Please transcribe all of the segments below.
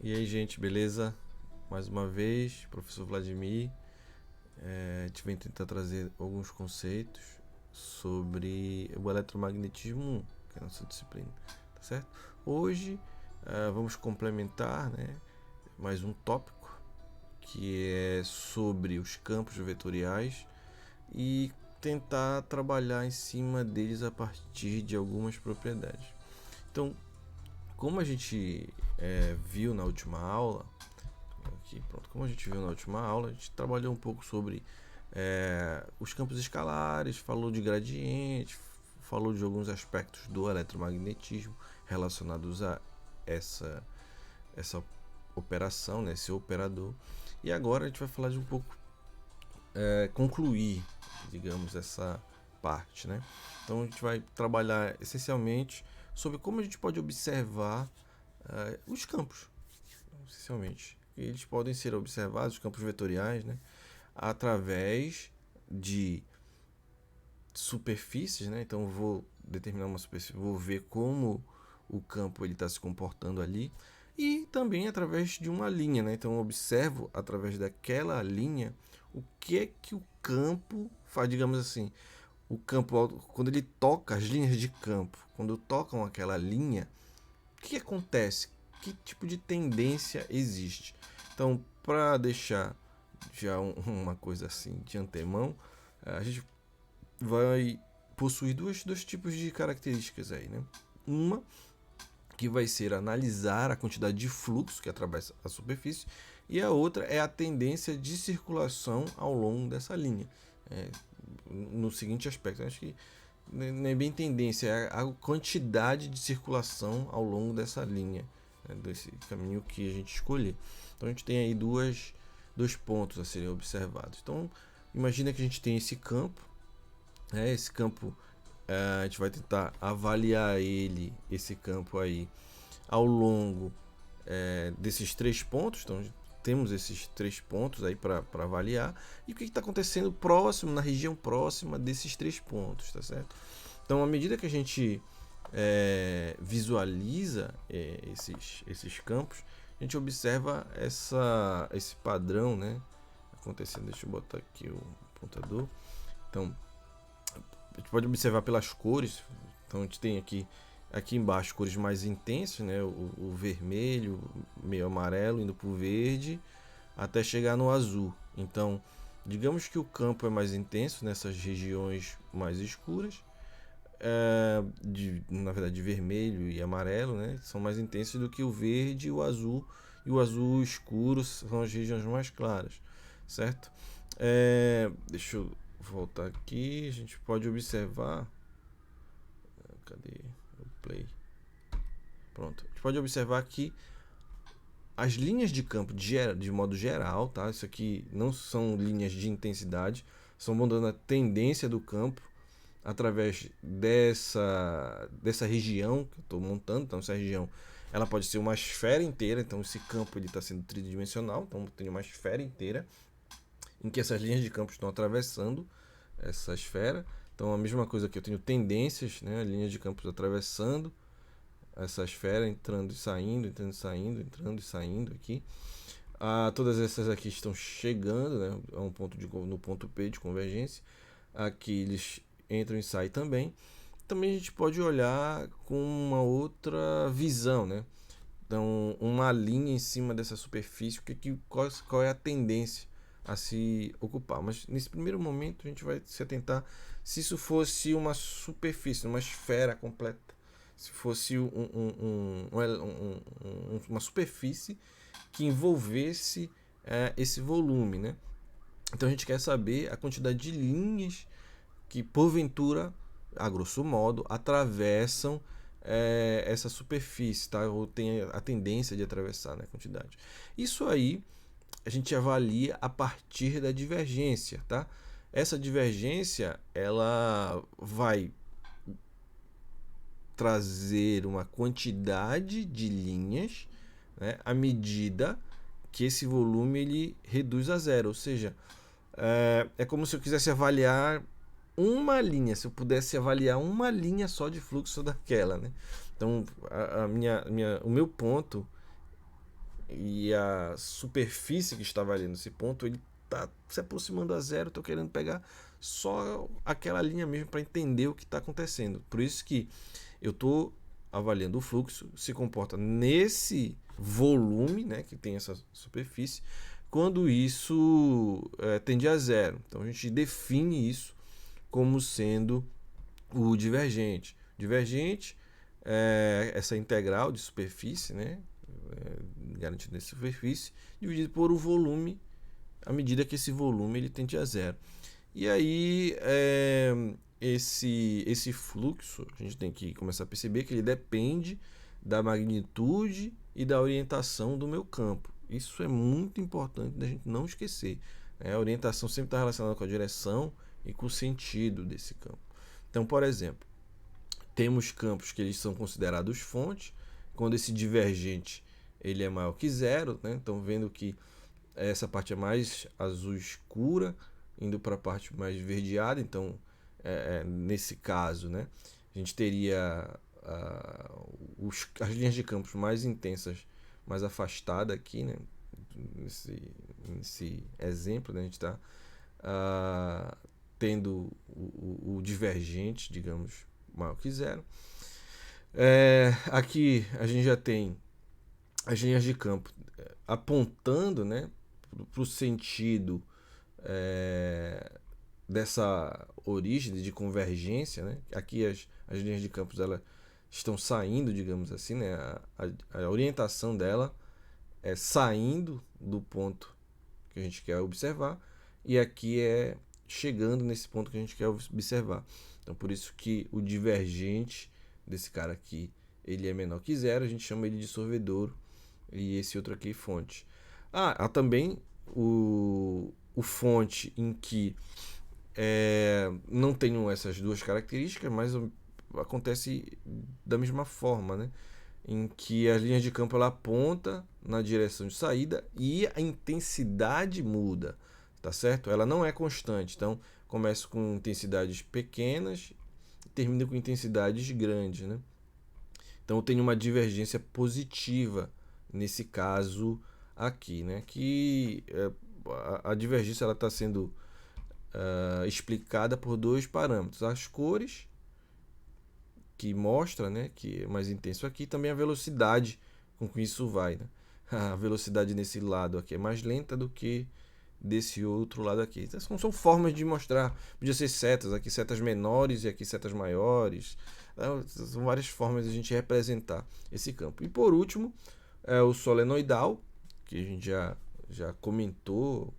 E aí, gente, beleza? Mais uma vez, professor Vladimir. A gente vem tentar trazer alguns conceitos sobre o eletromagnetismo 1, que é a nossa disciplina, tá certo? Hoje, vamos complementar, né, mais um tópico, que é sobre os campos vetoriais e tentar trabalhar em cima deles a partir de algumas propriedades. Então, como a gente viu na última aula, aqui, pronto, como a gente viu na última aula, a gente trabalhou um pouco sobre os campos escalares, falou de gradiente, falou de alguns aspectos do eletromagnetismo relacionados a essa, essa operação, né, esse operador. E agora a gente vai falar de um pouco, concluir, digamos, essa parte, né? Então a gente vai trabalhar essencialmente sobre como a gente pode observar os campos, essencialmente. Eles podem ser observados, os campos vetoriais, né, através de superfícies, né? Então eu vou determinar uma superfície, vou ver como o campo ele está se comportando ali e também através de uma linha, né? Então eu observo através daquela linha o que é que o campo faz, digamos assim, o campo quando ele toca as linhas de campo, quando tocam aquela linha, o que acontece? Que tipo de tendência existe? Então, para deixar já uma coisa assim de antemão, a gente vai possuir dois tipos de características aí, né? Uma que vai ser analisar a quantidade de fluxo que atravessa a superfície e a outra é a tendência de circulação ao longo dessa linha. No seguinte aspecto, acho que não é bem tendência, é a quantidade de circulação ao longo dessa linha, né, desse caminho que a gente escolher. Então a gente tem aí dois pontos a serem observados. Então imagina que a gente tem esse campo, esse campo, a gente vai tentar avaliar esse campo aí ao longo desses três pontos. Então temos esses três pontos aí para avaliar e o que está acontecendo próximo, na região próxima desses três pontos, tá certo? Então, à medida que a gente visualiza esses campos, a gente observa esse padrão, né, acontecendo. Deixa eu botar aqui o apontador. Então, a gente pode observar pelas cores. Então, a gente tem aqui embaixo cores mais intensas, né? O vermelho, meio amarelo, indo para o verde, até chegar no azul. Então, digamos que o campo é mais intenso nessas regiões mais escuras, na verdade, de vermelho e amarelo, né? São mais intensos do que o verde e o azul escuro são as regiões mais claras, certo? Deixa eu voltar aqui, a gente pode observar. Cadê o play? Pronto. A gente pode observar que as linhas de campo, de modo geral, tá? Isso aqui não são linhas de intensidade, são mostrando a tendência do campo através dessa região que eu estou montando. Então essa região ela pode ser uma esfera inteira. Então esse campo está sendo tridimensional. Então eu tenho uma esfera inteira em que essas linhas de campo estão atravessando essa esfera. Então a mesma coisa que eu tenho tendências, né? Linhas de campos atravessando essa esfera, entrando e saindo, entrando e saindo, entrando e saindo aqui. Todas essas aqui estão chegando, né, a um ponto no ponto P de convergência. Aqui eles entram e saem também. Também a gente pode olhar com uma outra visão, né? Então, uma linha em cima dessa superfície, qual é a tendência a se ocupar. Mas nesse primeiro momento a gente vai se atentar se isso fosse uma superfície, uma esfera completa. Se fosse uma superfície que envolvesse esse volume, né? Então a gente quer saber a quantidade de linhas que porventura, a grosso modo, atravessam essa superfície, tá? Ou tem a tendência de atravessar, né? Quantidade. Isso aí a gente avalia a partir da divergência, tá? Essa divergência ela vai trazer uma quantidade de linhas, né, à medida que esse volume ele reduz a zero. Ou seja, é como se eu quisesse avaliar uma linha, se eu pudesse avaliar uma linha só de fluxo daquela, né? Então o meu ponto e a superfície que estava ali nesse ponto, ele está se aproximando a zero, estou querendo pegar só aquela linha mesmo para entender o que está acontecendo. Por isso que eu estou avaliando o fluxo, se comporta nesse volume, né, que tem essa superfície, quando isso tende a zero. Então a gente define isso como sendo o divergente. Divergente é essa integral de superfície, né, garantida nessa superfície, dividido por o volume, à medida que esse volume ele tende a zero. E aí, esse fluxo, a gente tem que começar a perceber que ele depende da magnitude e da orientação do meu campo. Isso é muito importante da gente não esquecer. A orientação sempre está relacionada com a direção e com o sentido desse campo. Então, por exemplo, temos campos que eles são considerados fontes, quando esse divergente ele é maior que zero, né? Então, vendo que essa parte é mais azul escura, indo para a parte mais esverdeada. Então, nesse caso, né, a gente teria as linhas de campos mais intensas, mais afastadas aqui, né, nesse exemplo, né, a gente está tendo o divergente, digamos, maior que zero. Aqui a gente já tem as linhas de campo apontando, né, para o sentido dessa origem de convergência, né? Aqui as linhas de campos elas estão saindo, digamos assim, né? A orientação dela é saindo do ponto que a gente quer observar, e aqui é chegando nesse ponto que a gente quer observar. Então, por isso que o divergente desse cara aqui ele é menor que zero, a gente chama ele de sorvedouro, e esse outro aqui fonte. Há também o fonte em que não tenham essas duas características, mas acontece da mesma forma, né? Em que as linhas de campo ela aponta na direção de saída e a intensidade muda, tá certo? Ela não é constante, então começa com intensidades pequenas e termina com intensidades grandes, né? Então eu tenho uma divergência positiva nesse caso aqui, né? Que a divergência ela está sendo explicada por dois parâmetros: as cores, que mostra, né, que é mais intenso aqui, também a velocidade com que isso vai, né? A velocidade nesse lado aqui é mais lenta do que desse outro lado aqui. Então, são formas de mostrar. Podia ser setas, aqui setas menores e aqui setas maiores. São várias formas de a gente representar esse campo. E por último, o solenoidal, que a gente já comentou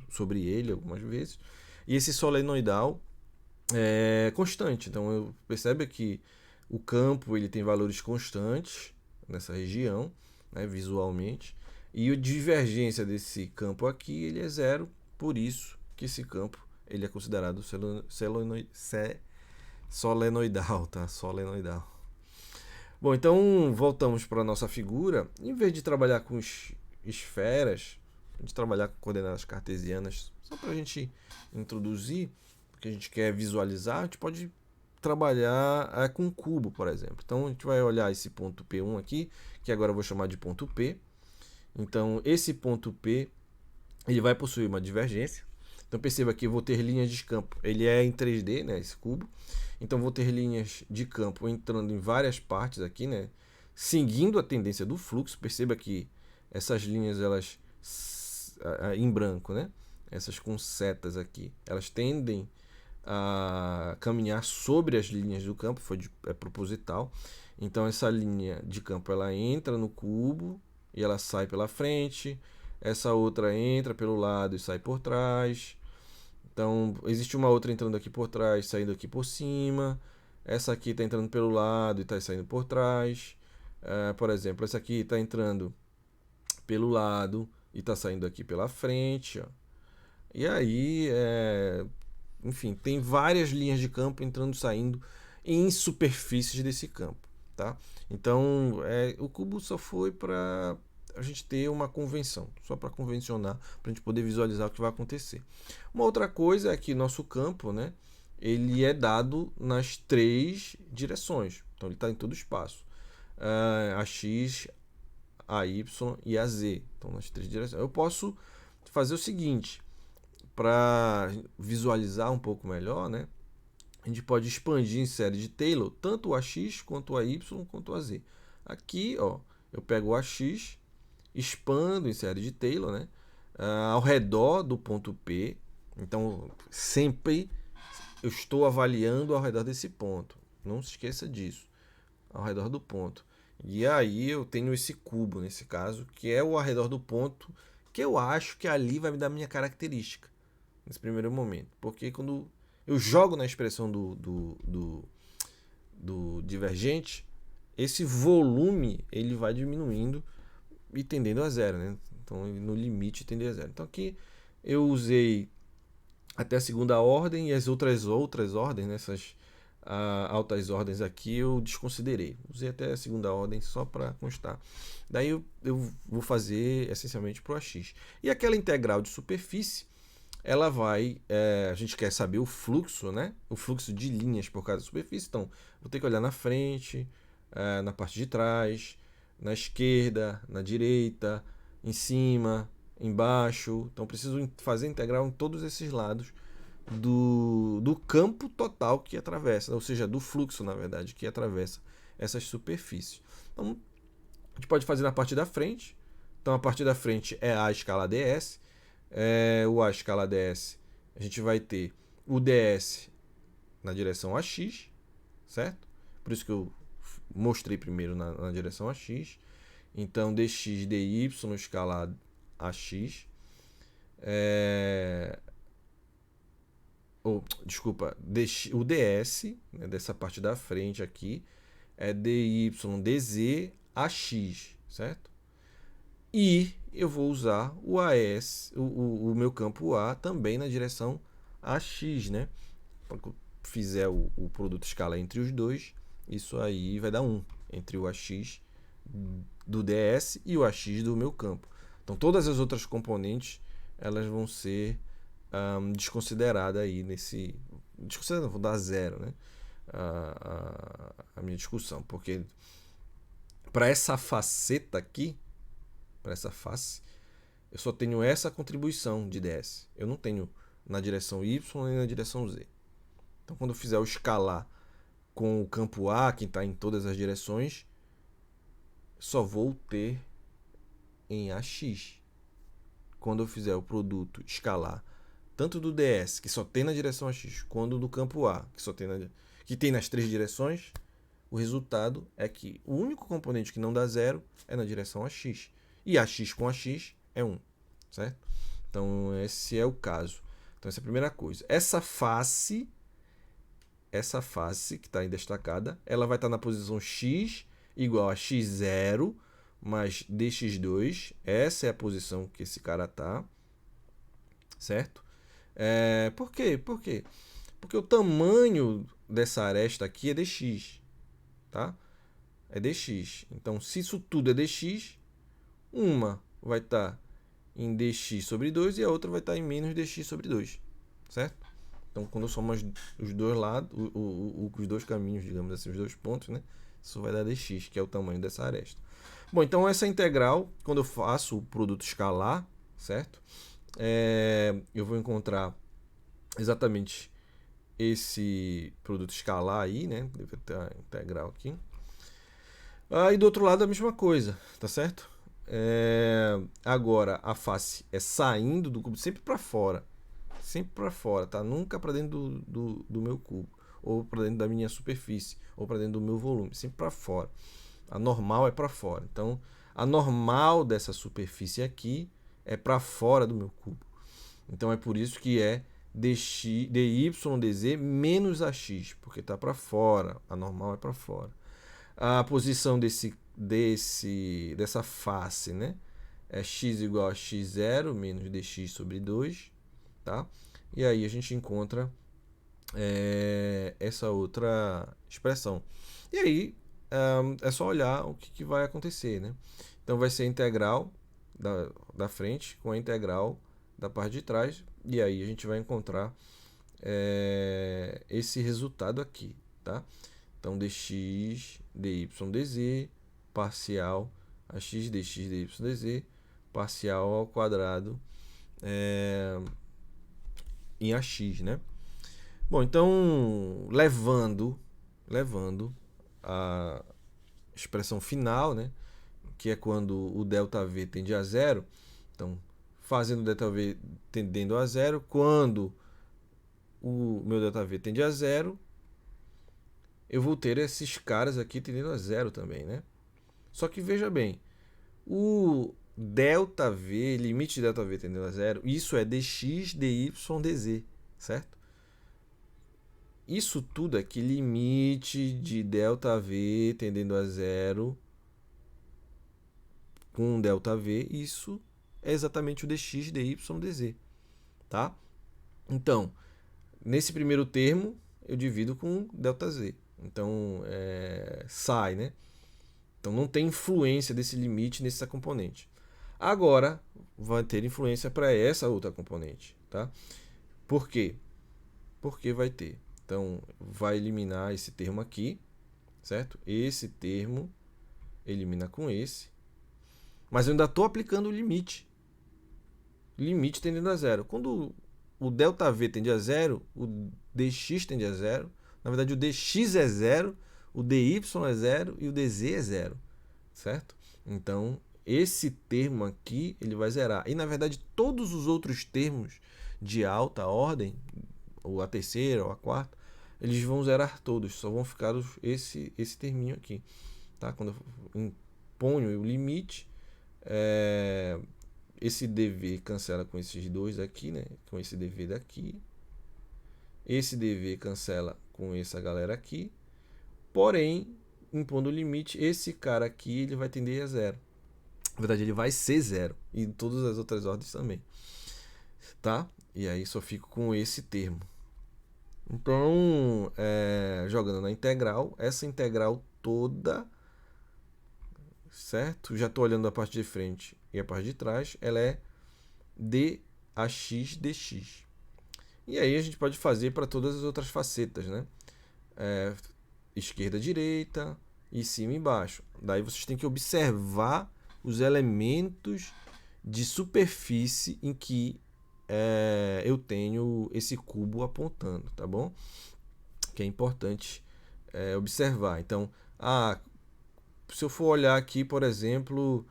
sobre ele algumas vezes. E esse solenoidal é constante. Então eu percebo que o campo ele tem valores constantes nessa região, né, visualmente, e a divergência desse campo aqui ele é zero, por isso que esse campo ele é considerado solenoidal, tá? Solenoidal. Bom, então voltamos para a nossa figura. Em vez de trabalhar com esferas, de trabalhar com coordenadas cartesianas, só para a gente introduzir, porque a gente quer visualizar, a gente pode trabalhar com cubo, por exemplo. Então a gente vai olhar esse ponto P1 aqui, que agora eu vou chamar de ponto P. Então esse ponto P ele vai possuir uma divergência. Então perceba que eu vou ter linhas de campo. Ele é em 3D, né, esse cubo. Então vou ter linhas de campo entrando em várias partes aqui, né, seguindo a tendência do fluxo. Perceba que essas linhas elas em branco, né, essas com setas aqui, elas tendem a caminhar sobre as linhas do campo, é proposital. Então essa linha de campo ela entra no cubo e ela sai pela frente, essa outra entra pelo lado e sai por trás. Então existe uma outra entrando aqui por trás, saindo aqui por cima. Essa aqui está entrando pelo lado e está saindo por trás. Por exemplo, essa aqui está entrando pelo lado e está saindo aqui pela frente. Ó. E aí, enfim, tem várias linhas de campo entrando e saindo em superfícies desse campo, tá? Então, o cubo só foi para a gente ter uma convenção, só para convencionar, para a gente poder visualizar o que vai acontecer. Uma outra coisa é que nosso campo, né, ele é dado nas 3 direções, então ele está em todo o espaço. A x, AY e AZ. Então, nas três direções. Eu posso fazer o seguinte, para visualizar um pouco melhor, né? A gente pode expandir em série de Taylor tanto o AX quanto o AY quanto o AZ. Aqui, ó, eu pego o AX, expando em série de Taylor, né? Ao redor do ponto P. Então, sempre eu estou avaliando ao redor desse ponto. Não se esqueça disso. Ao redor do ponto. E aí eu tenho esse cubo, nesse caso, que é o ao redor do ponto, que eu acho que ali vai me dar minha característica, nesse primeiro momento. Porque quando eu jogo na expressão do divergente, esse volume ele vai diminuindo e tendendo a zero, né? Então, no limite, tende a zero. Então, aqui eu usei até a segunda ordem e as outras ordens, nessas altas ordens aqui, eu desconsiderei. Usei até a segunda ordem só para constar. Daí eu vou fazer essencialmente para o AX. E aquela integral de superfície, ela vai... a gente quer saber o fluxo, né? O fluxo de linhas por cada superfície. Então, vou ter que olhar na frente, na parte de trás, na esquerda, na direita, em cima, embaixo. Então, preciso fazer integral em todos esses lados do campo total que atravessa, ou seja, do fluxo, na verdade, que atravessa essas superfícies. Então, a gente pode fazer na parte da frente. Então, a parte da frente é A escala ds. O A escala ds, a gente vai ter o ds na direção AX, certo? Por isso que eu mostrei primeiro na direção AX. Então, dx dy escala AX. Desculpa, o ds, né, dessa parte da frente aqui, é dy dz ax, certo? E eu vou usar o AS, o meu campo A também na direção AX, né? Quando eu fizer o produto escala entre os dois, isso aí vai dar 1 entre o AX do DS e o AX do meu campo. Então todas as outras componentes elas vão ser desconsideradas aí nesse... Desconsiderada, vou dar zero, né? A minha discussão, porque para essa faceta aqui, para essa face, eu só tenho essa contribuição de ds. Eu não tenho na direção y nem na direção z. Então, quando eu fizer o escalar com o campo A, que está em todas as direções, só vou ter em AX. Quando eu fizer o produto escalar tanto do ds, que só tem na direção AX, quanto do campo A, que tem nas três direções, o resultado é que o único componente que não dá zero é na direção AX. E AX com AX é 1, certo? Então, esse é o caso. Então, essa é a primeira coisa. Essa face que está aí destacada, ela vai estar na posição x igual a x0 mais dx2. Essa é a posição que esse cara está, certo? Por quê? Por quê? Porque o tamanho dessa aresta aqui é dx, tá? É dx. Então, se isso tudo é dx, uma vai estar em dx sobre 2 e a outra vai estar em menos dx sobre 2, certo? Então, quando eu somo os dois lados, os dois caminhos, digamos assim, os dois pontos, né? Isso vai dar dx, que é o tamanho dessa aresta. Bom, então essa integral, quando eu faço o produto escalar, certo? Eu vou encontrar exatamente esse produto escalar aí, né? Deve ter a integral aqui. E do outro lado a mesma coisa, tá certo? Agora a face é saindo do cubo sempre para fora. Sempre para fora, tá? Nunca para dentro do meu cubo, ou para dentro da minha superfície, ou para dentro do meu volume, sempre para fora. A normal é para fora. Então, a normal dessa superfície aqui é para fora do meu cubo. Então, é por isso que é dy dz menos ax, porque está para fora. A normal é para fora. A posição dessa face, né? É x igual a x0 menos dx sobre 2. Tá? E aí a gente encontra essa outra expressão. E aí é só olhar o que vai acontecer, né? Então vai ser a integral da frente com a integral da parte de trás. E aí a gente vai encontrar esse resultado aqui, tá? Então dx, dy, dz, parcial ax dx dy dz parcial ao quadrado em ax, né? Bom, então, levando a expressão final, né, que é quando o ΔV tende a zero, então, fazendo o ΔV tendendo a zero, quando o meu ΔV tende a zero, eu vou ter esses caras aqui tendendo a zero também, né? Só que veja bem, o ΔV, limite de ΔV tendendo a zero, isso é dx, dy, dz, certo? Isso tudo aqui, limite de ΔV tendendo a zero com ΔV, isso é exatamente o dx, dy, dz, tá? Então, nesse primeiro termo, eu divido com ΔZ. Então, sai, né? Então, não tem influência desse limite nessa componente. Agora, vai ter influência para essa outra componente, tá? Por quê? Porque vai ter. Então, vai eliminar esse termo aqui, certo? Esse termo elimina com esse. Mas eu ainda estou aplicando o limite. Limite tendendo a zero. Quando o ΔV tende a zero, o dx tende a zero. Na verdade, o dx é zero, o dy é zero e o dz é zero, certo? Então, esse termo aqui, ele vai zerar. E, na verdade, todos os outros termos de alta ordem, ou a terceira, ou a quarta, eles vão zerar todos, só vão ficar esse terminho aqui, tá? Quando eu imponho o limite, esse dv cancela com esses dois aqui, né? Com esse dv daqui. Esse dv cancela com essa galera aqui. Porém, impondo o limite, esse cara aqui ele vai tender a zero. Na verdade, ele vai ser zero. E em todas as outras ordens também. Tá? E aí só fico com esse termo. Então, jogando na integral, essa integral toda, certo? Já estou olhando a parte de frente e a parte de trás, ela é dax dx. E aí a gente pode fazer para todas as outras facetas, né? Esquerda, direita, e cima e embaixo. Daí vocês têm que observar os elementos de superfície em que eu tenho esse cubo apontando, tá bom? Que é importante observar. Então, se eu for olhar aqui, por exemplo,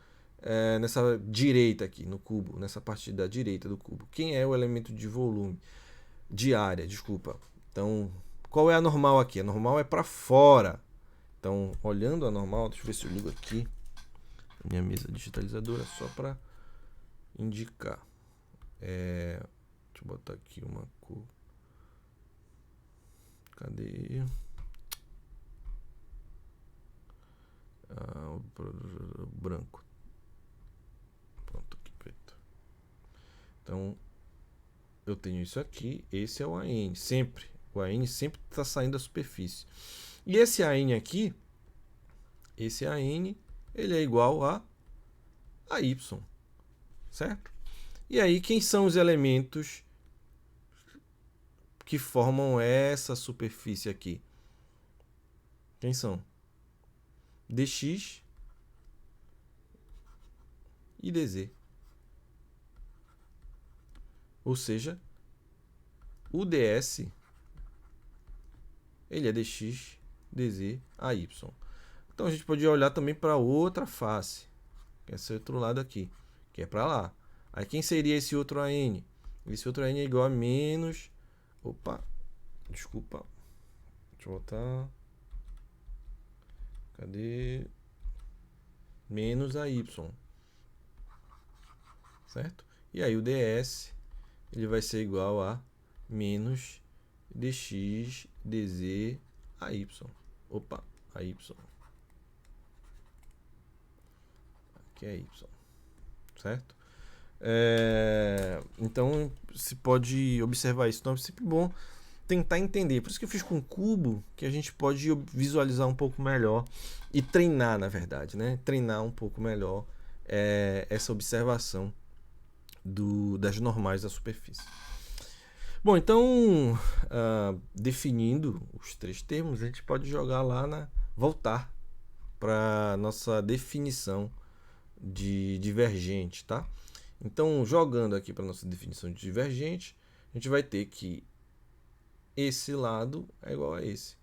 nessa direita aqui, no cubo, nessa parte da direita do cubo, quem é o elemento de volume? De área, desculpa. Então, qual é a normal aqui? A normal é para fora. Então, olhando a normal, deixa eu ver se eu ligo aqui minha mesa digitalizadora só para indicar. Deixa eu botar aqui uma cor. Cadê? O branco. Pronto, aqui preto. Então, eu tenho isso aqui. Esse é o AN. Sempre. O AN sempre está saindo da superfície. E esse AN aqui, esse AN, ele é igual a Y. Certo? E aí, quem são os elementos que formam essa superfície aqui? Quem são? Dx e dz. Ou seja, o ds ele é dx, dz, ay. Então a gente pode olhar também para outra face, que é esse outro lado aqui, que é para lá. Aí quem seria esse outro AN? Esse outro AN é igual a menos... Opa, desculpa. Deixa eu botar... Cadê? Menos AY. Certo? E aí o ds ele vai ser igual a menos dx, dz, ay. Opa, ay. Aqui é y. Certo? Então, se pode observar isso. Então, é sempre bom tentar entender. Por isso que eu fiz com cubo, que a gente pode visualizar um pouco melhor e treinar, na verdade, né? Treinar um pouco melhor essa observação das normais da superfície. Bom, então, definindo os três termos, a gente pode jogar lá voltar para nossa definição de divergente, tá? Então, jogando aqui para nossa definição de divergente, a gente vai ter que esse lado é igual a esse.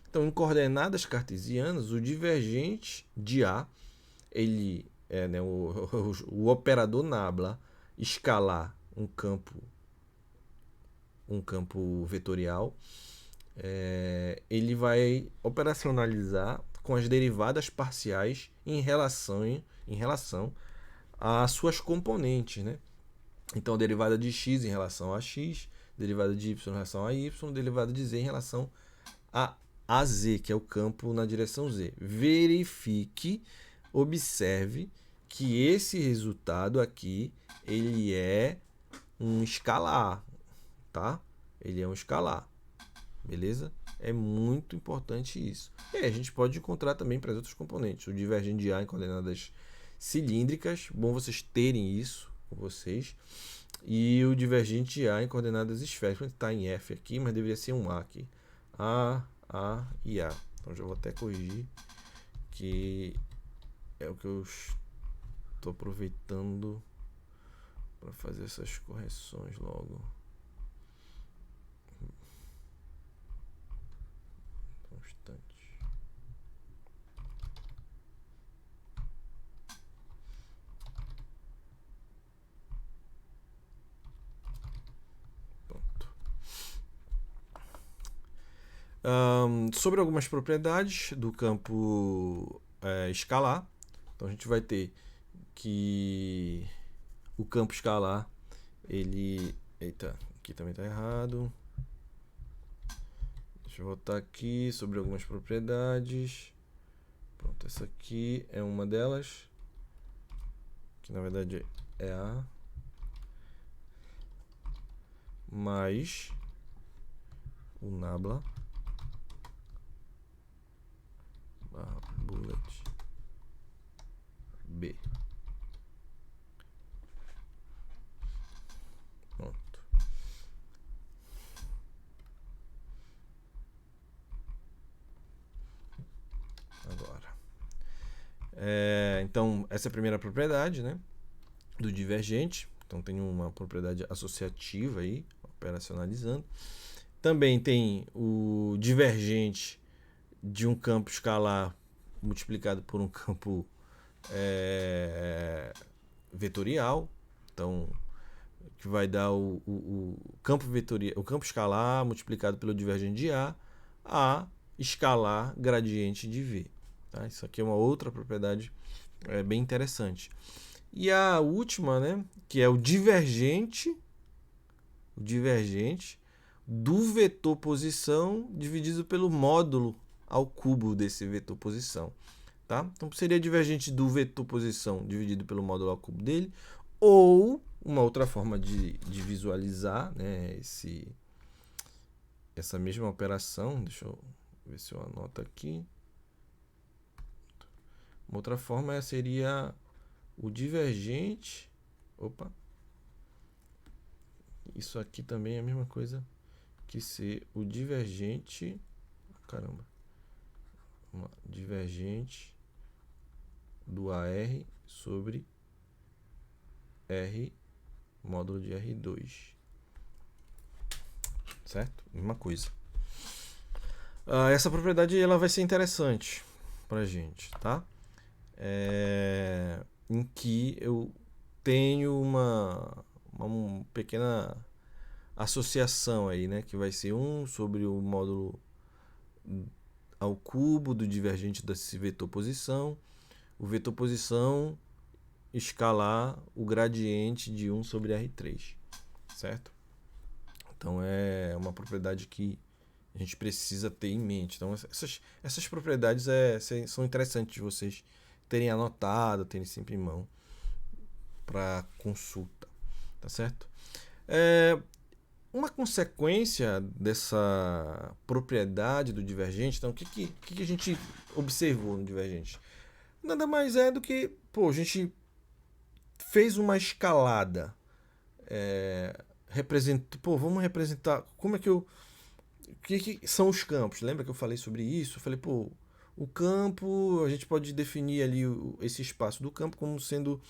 Então, em coordenadas cartesianas, o divergente de A, ele é, né, o operador nabla escalar um campo vetorial, ele vai operacionalizar com as derivadas parciais em relação às suas componentes, né? Então, derivada de x em relação a x, derivada de y em relação a y, derivada de z em relação a z, que é o campo na direção z. Verifique, observe que esse resultado aqui, ele é um escalar, tá? Ele é um escalar, beleza? É muito importante isso. E aí a gente pode encontrar também para as outras componentes. O divergente de A em coordenadas cilíndricas, bom vocês terem isso com vocês. E o divergente de A em coordenadas esféricas, está em F aqui, mas deveria ser um A aqui. A e A. Então já vou até corrigir, que é o que eu estou aproveitando para fazer essas correções logo. Um instante. Pronto. Sobre algumas propriedades do campo escalar. Então a gente vai ter que o campo escalar, ele... Eita, aqui também está errado. Deixa eu voltar aqui sobre algumas propriedades. Pronto, essa aqui é uma delas, que na verdade é a mais o nabla barra bullet B. Pronto. Agora. Então, essa é a primeira propriedade, né, do divergente. Então, tem uma propriedade associativa aí, operacionalizando. Também tem o divergente de um campo escalar multiplicado por um campo vetorial. Então, que vai dar o campo vetorial, o campo escalar multiplicado pelo divergente de A escalar gradiente de V. Tá? Isso aqui é uma outra propriedade bem interessante. E a última, né, que é o divergente do vetor posição dividido pelo módulo ao cubo desse vetor posição. Tá? Então seria divergente do vetor posição dividido pelo módulo ao cubo dele, ou uma outra forma de visualizar, né, essa mesma operação. Deixa eu ver se eu anoto aqui. Uma outra forma seria o divergente. Opa! Isso aqui também é a mesma coisa que ser o divergente. Caramba! Divergente do AR sobre R módulo de R2. Certo? Mesma coisa. Essa propriedade ela vai ser interessante pra gente, tá? Em que eu tenho uma pequena associação aí, né? Que vai ser 1 sobre o módulo ao cubo do divergente desse vetor posição. O vetor posição escalar o gradiente de 1 sobre R3, certo? Então é uma propriedade que a gente precisa ter em mente. Então essas propriedades são interessantes de vocês terem anotado, terem sempre em mão para consulta, tá certo? Uma consequência dessa propriedade do divergente, então o que a gente observou no divergente? Nada mais é do que, a gente fez uma escalada, vamos representar como é que o que são os campos. Lembra que eu falei sobre isso? Eu falei, O campo, a gente pode definir ali esse espaço do campo como sendo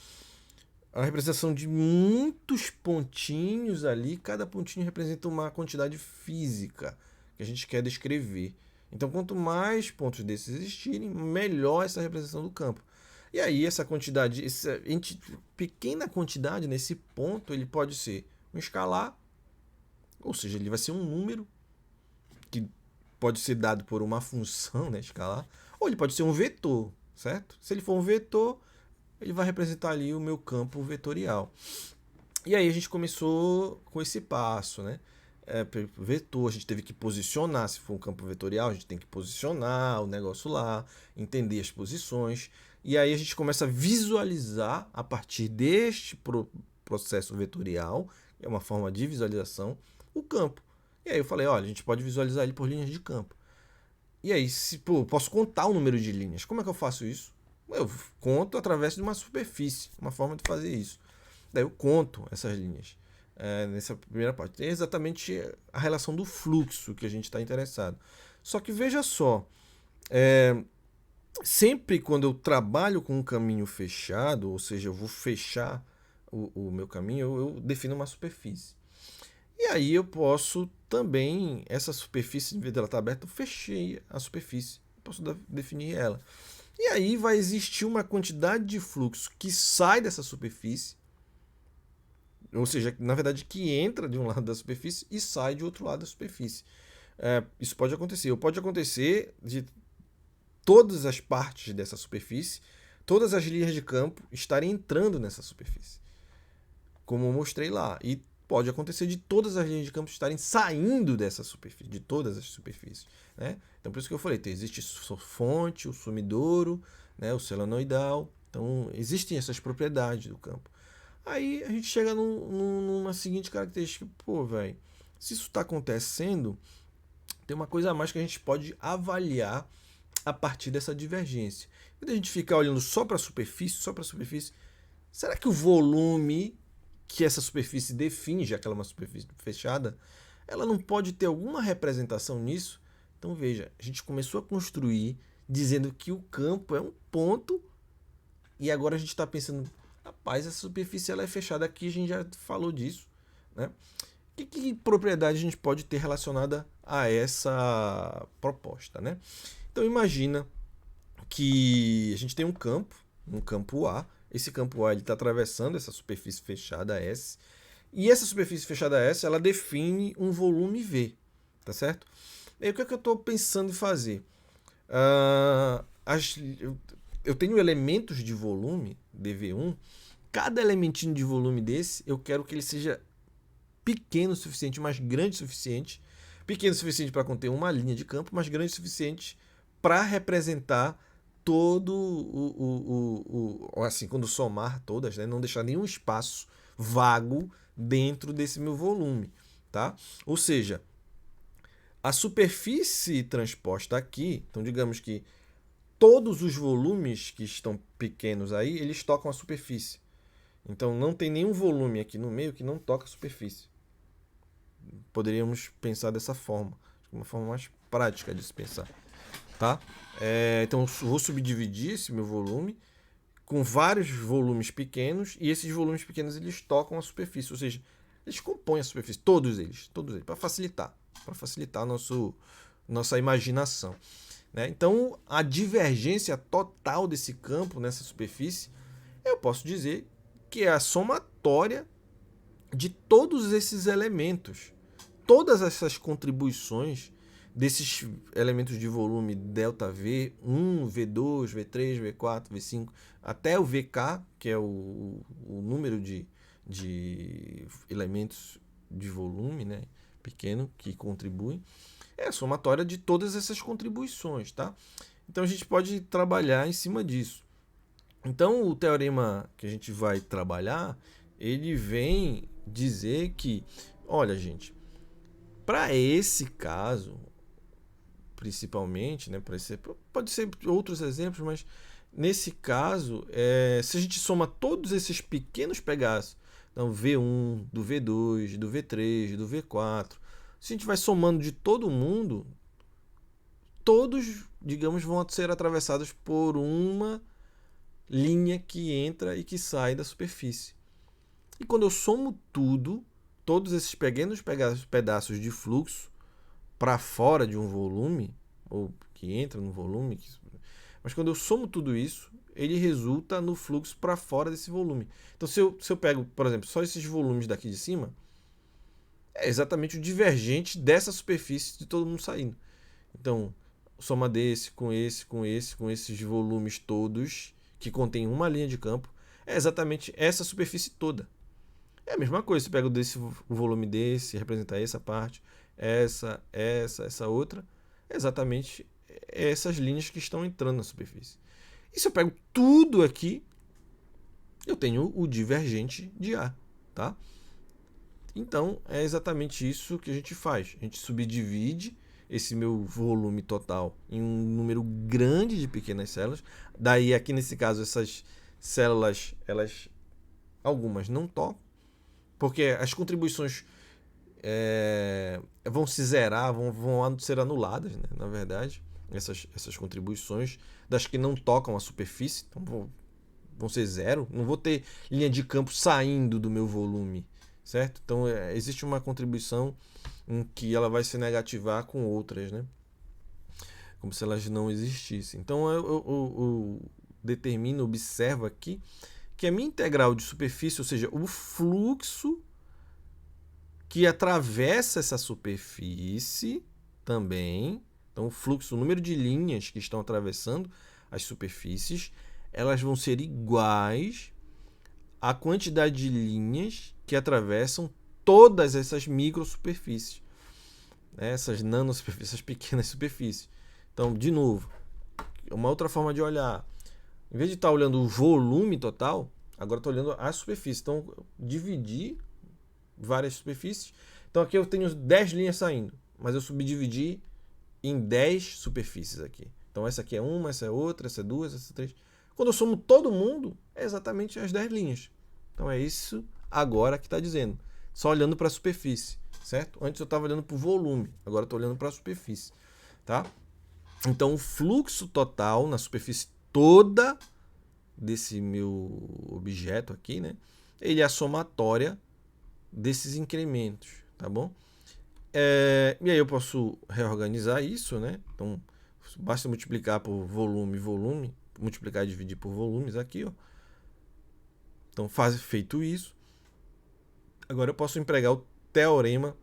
a representação de muitos pontinhos ali, cada pontinho representa uma quantidade física que a gente quer descrever. Então, quanto mais pontos desses existirem, melhor essa representação do campo. E aí, essa quantidade, essa pequena quantidade nesse ponto, ele pode ser um escalar, ou seja, ele vai ser um número que pode ser dado por uma função, né, escalar, ou ele pode ser um vetor, certo? Se ele for um vetor, ele vai representar ali o meu campo vetorial. E aí a gente começou com esse passo, né? Vetor, a gente teve que posicionar, se for um campo vetorial, a gente tem que posicionar o negócio lá, entender as posições, e aí a gente começa a visualizar a partir deste processo vetorial, que é uma forma de visualização, o campo. E aí eu falei, olha, a gente pode visualizar ele por linhas de campo. E aí, eu posso contar o número de linhas. Como é que eu faço isso? Eu conto através de uma superfície, uma forma de fazer isso. Daí eu conto essas linhas. Nessa primeira parte. É exatamente a relação do fluxo que a gente está interessado. Só que veja só, sempre quando eu trabalho com um caminho fechado, ou seja, eu vou fechar o meu caminho, eu defino uma superfície. E aí eu posso também, essa superfície, em vez dela estar aberta, eu fechei a superfície. Posso definir ela. E aí vai existir uma quantidade de fluxo que sai dessa superfície, ou seja, na verdade que entra de um lado da superfície e sai de outro lado da superfície. Isso pode acontecer. Ou pode acontecer de todas as partes dessa superfície, todas as linhas de campo estarem entrando nessa superfície, como eu mostrei lá. E pode acontecer de todas as linhas de campo estarem saindo dessa superfície, de todas as superfícies, né? Então, por isso que eu falei, existe a fonte, o sumidouro, né, o selenoidal. Então, existem essas propriedades do campo. Aí a gente chega numa seguinte característica, pô, velho, se isso está acontecendo, tem uma coisa a mais que a gente pode avaliar a partir dessa divergência. Quando a gente ficar olhando só para a superfície, será que o volume que essa superfície define, já que ela é uma superfície fechada, ela não pode ter alguma representação nisso? Então veja, a gente começou a construir dizendo que o campo é um ponto e agora a gente está pensando, rapaz, essa superfície ela é fechada aqui, a gente já falou disso, né? Que propriedade a gente pode ter relacionada a essa proposta, né? Então imagina que a gente tem um campo A. Esse campo A está atravessando essa superfície fechada S. E essa superfície fechada S, ela define um volume V, tá certo? E aí o que é que eu estou pensando em fazer? Eu tenho elementos de volume, dV1. Cada elementinho de volume desse, eu quero que ele seja pequeno o suficiente, mas grande o suficiente. Pequeno o suficiente para conter uma linha de campo, mas grande o suficiente para representar todo assim, quando somar todas, né, não deixar nenhum espaço vago dentro desse meu volume, tá? Ou seja, a superfície transposta aqui, então digamos que todos os volumes que estão pequenos aí, eles tocam a superfície. Então não tem nenhum volume aqui no meio que não toca a superfície. Poderíamos pensar dessa forma, uma forma mais prática de se pensar, tá? Então eu vou subdividir esse meu volume com vários volumes pequenos e esses volumes pequenos eles tocam a superfície, ou seja, eles compõem a superfície, todos eles, para facilitar nossa imaginação, né? Então a divergência total desse campo nessa superfície, eu posso dizer que é a somatória de todos esses elementos, todas essas contribuições desses elementos de volume ΔV, 1, V2, V3, V4, V5, até o VK, que é o número de elementos de volume, né, pequeno que contribuem, é a somatória de todas essas contribuições, tá? Então a gente pode trabalhar em cima disso. Então o teorema que a gente vai trabalhar, ele vem dizer que, olha gente, para esse caso, principalmente, né, pode ser outros exemplos, mas nesse caso, se a gente soma todos esses pequenos pedaços, então V1, do V2, do V3, do V4, se a gente vai somando de todo mundo, todos, digamos, vão ser atravessados por uma linha que entra e que sai da superfície. E quando eu somo tudo, todos esses pequenos pedaços de fluxo para fora de um volume, ou que entra no volume, mas quando eu somo tudo isso, ele resulta no fluxo para fora desse volume. Então, se eu pego, por exemplo, só esses volumes daqui de cima, é exatamente o divergente dessa superfície de todo mundo saindo. Então, soma desse, com esse, com esse, com esses volumes todos, que contém uma linha de campo, é exatamente essa superfície toda. É a mesma coisa, você pega o volume desse, representa essa parte, essa outra, é exatamente essas linhas que estão entrando na superfície. E se eu pego tudo aqui, eu tenho o divergente de A, tá? Então, é exatamente isso que a gente faz. A gente subdivide esse meu volume total em um número grande de pequenas células. Daí, aqui nesse caso, essas células, algumas não tocam, porque as contribuições vão se zerar, vão ser anuladas, né? Na verdade, essas contribuições das que não tocam a superfície, então vão ser zero. Não vou ter linha de campo saindo do meu volume, certo? Então, existe uma contribuição em que ela vai se negativar com outras, né? Como se elas não existissem. Então, eu determino, observo aqui que a minha integral de superfície, ou seja, o fluxo que atravessa essa superfície também, então o fluxo, o número de linhas que estão atravessando as superfícies, elas vão ser iguais à quantidade de linhas que atravessam todas essas microsuperfícies, né? Essas nanosuperfícies, essas pequenas superfícies. Então, de novo, uma outra forma de olhar, em vez de estar olhando o volume total, agora estou olhando a superfície. Então, dividir várias superfícies. Então, aqui eu tenho 10 linhas saindo, mas eu subdividi em 10 superfícies aqui. Então, essa aqui é uma, essa é outra, essa é duas, essa é três. Quando eu somo todo mundo, é exatamente as 10 linhas. Então, é isso agora que está dizendo. Só olhando para a superfície, certo? Antes eu estava olhando para o volume, agora estou olhando para a superfície, tá? Então, o fluxo total na superfície toda desse meu objeto aqui, né? Ele é a somatória desses incrementos, tá bom? E aí eu posso reorganizar isso, né? Então, basta multiplicar por volume, multiplicar e dividir por volumes aqui, ó. Então, feito isso, agora eu posso empregar o teorema,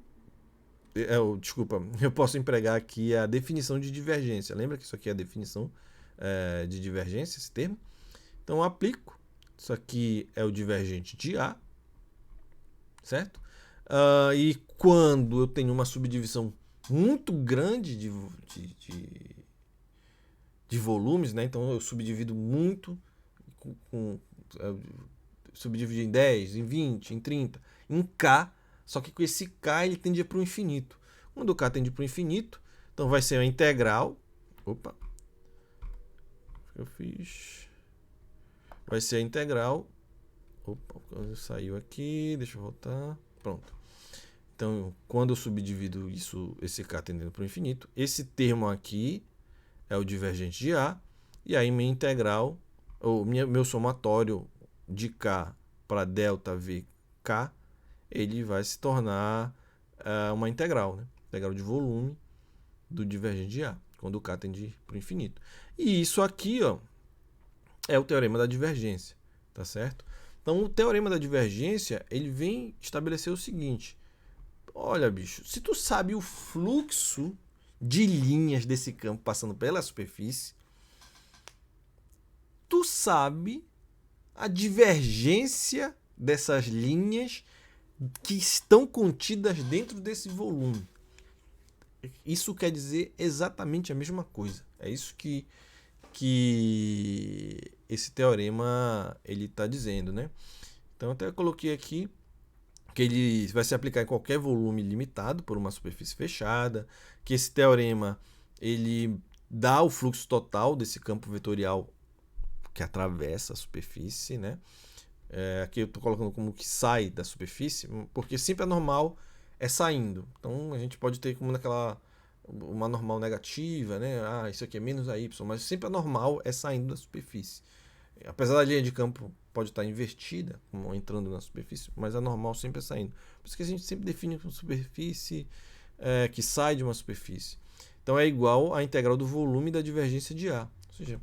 eu posso empregar aqui a definição de divergência. Lembra que isso aqui é a definição de divergência, esse termo? Então, eu aplico. Isso aqui é o divergente de A, certo? E quando eu tenho uma subdivisão muito grande de volumes, né? Então eu subdivido muito, subdivido em 10, em 20, em 30, em K, só que com esse K ele tende para o infinito. Quando o K tende para o infinito, então vai ser a integral. Opa! Eu fiz. Vai ser a integral. Opa, saiu aqui, deixa eu voltar. Pronto. Então, quando eu subdivido isso, esse K tendendo para o infinito, esse termo aqui é o divergente de A, e aí minha integral, ou meu somatório de K para delta VK, ele vai se tornar uma integral, né? Integral de volume do divergente de A, quando o K tende para o infinito. E isso aqui, ó, é o teorema da divergência, tá certo? Então, o teorema da divergência, ele vem estabelecer o seguinte: olha, bicho, se tu sabe o fluxo de linhas desse campo passando pela superfície, tu sabe a divergência dessas linhas que estão contidas dentro desse volume. Isso quer dizer exatamente a mesma coisa. É isso que esse teorema ele está dizendo, né? Então, eu até coloquei aqui que ele vai se aplicar em qualquer volume limitado por uma superfície fechada, que esse teorema ele dá o fluxo total desse campo vetorial que atravessa a superfície, né? Aqui eu estou colocando como que sai da superfície, porque sempre é normal saindo. Então a gente pode ter como naquela uma normal negativa, né? Ah, isso aqui é menos a y, mas sempre a normal é saindo da superfície. Apesar da linha de campo pode estar invertida, como entrando na superfície, mas a normal sempre é saindo. Por isso que a gente sempre define uma superfície que sai de uma superfície. Então é igual à integral do volume da divergência de A, ou seja,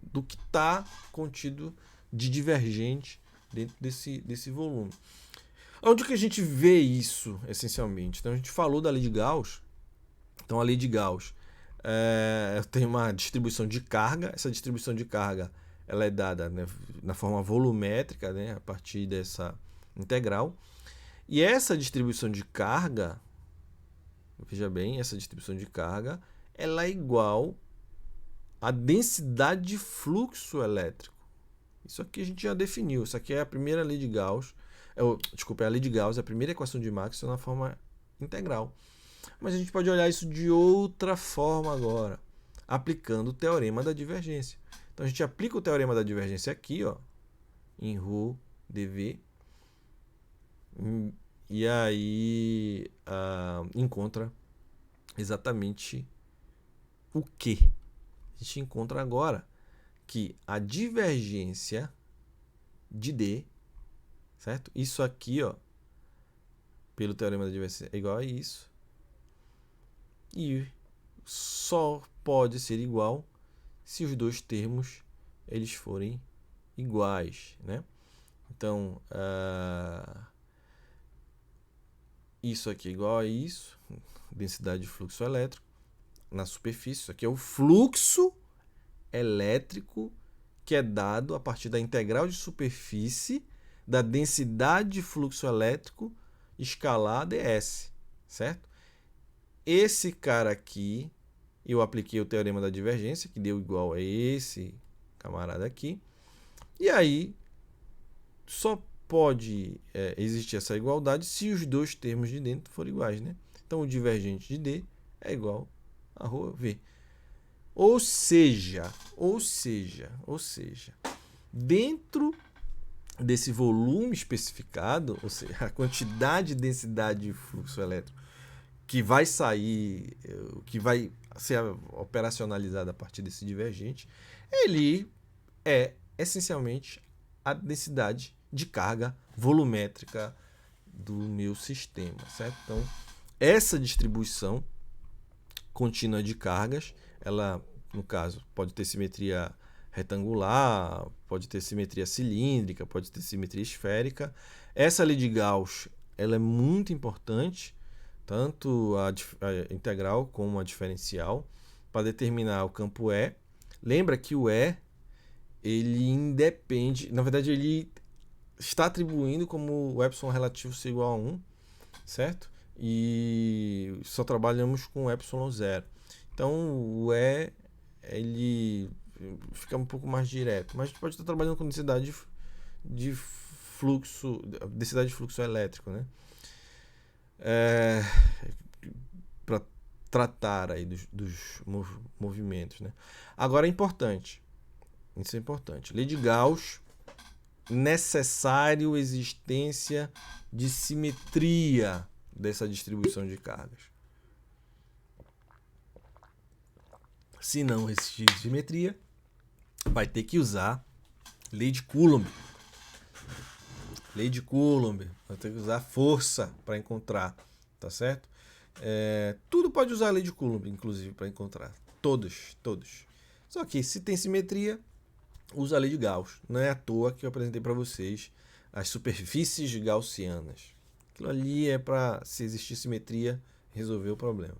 do que está contido de divergente dentro desse volume. Onde que a gente vê isso, essencialmente? Então a gente falou da lei de Gauss. Então a lei de Gauss tem uma distribuição de carga. Essa distribuição de carga ela é dada, né, na forma volumétrica, né, a partir dessa integral. E essa distribuição de carga, veja bem, essa distribuição de carga ela é igual à densidade de fluxo elétrico. Isso aqui a gente já definiu. Isso aqui é a primeira lei de Gauss. Desculpa, é a lei de Gauss, é a primeira equação de Maxwell na forma integral. Mas a gente pode olhar isso de outra forma agora, aplicando o teorema da divergência. Então a gente aplica o teorema da divergência aqui, ó, em ρ dv, e aí encontra exatamente o que? A gente encontra agora que a divergência de D, certo? Isso aqui, ó, pelo teorema da divergência é igual a isso. E só pode ser igual se os dois termos eles forem iguais, né? Então, isso aqui é igual a isso, densidade de fluxo elétrico na superfície. Isso aqui é o fluxo elétrico que é dado a partir da integral de superfície da densidade de fluxo elétrico escalar ds, certo? Esse cara aqui, eu apliquei o teorema da divergência, que deu igual a esse camarada aqui. E aí, só pode existir essa igualdade se os dois termos de dentro forem iguais, né? Então, o divergente de D é igual a ρV. Ou seja, dentro desse volume especificado, ou seja, a quantidade de densidade de fluxo elétrico que vai sair, que vai ser operacionalizado a partir desse divergente, ele é essencialmente a densidade de carga volumétrica do meu sistema, certo? Então, essa distribuição contínua de cargas, ela, no caso, pode ter simetria retangular, pode ter simetria cilíndrica, pode ter simetria esférica. Essa lei de Gauss, ela é muito importante, tanto a integral como a diferencial, para determinar o campo E. Lembra que o E, ele independe, na verdade ele está atribuindo como o epsilon relativo ser igual a 1, certo? E só trabalhamos com epsilon zero. Então o E, ele fica um pouco mais direto, mas a gente pode estar trabalhando com densidade de fluxo elétrico, né? Para tratar aí dos movimentos, né? Agora é importante, isso é importante, lei de Gauss, necessário existência de simetria dessa distribuição de cargas. Se não existir simetria, vai ter que usar lei de Coulomb. Lei de Coulomb, vai ter que usar força para encontrar, tá certo? Tudo pode usar a lei de Coulomb, inclusive, para encontrar. Todos. Só que se tem simetria, usa a lei de Gauss. Não é à toa que eu apresentei para vocês as superfícies gaussianas. Aquilo ali é para, se existir simetria, resolver o problema.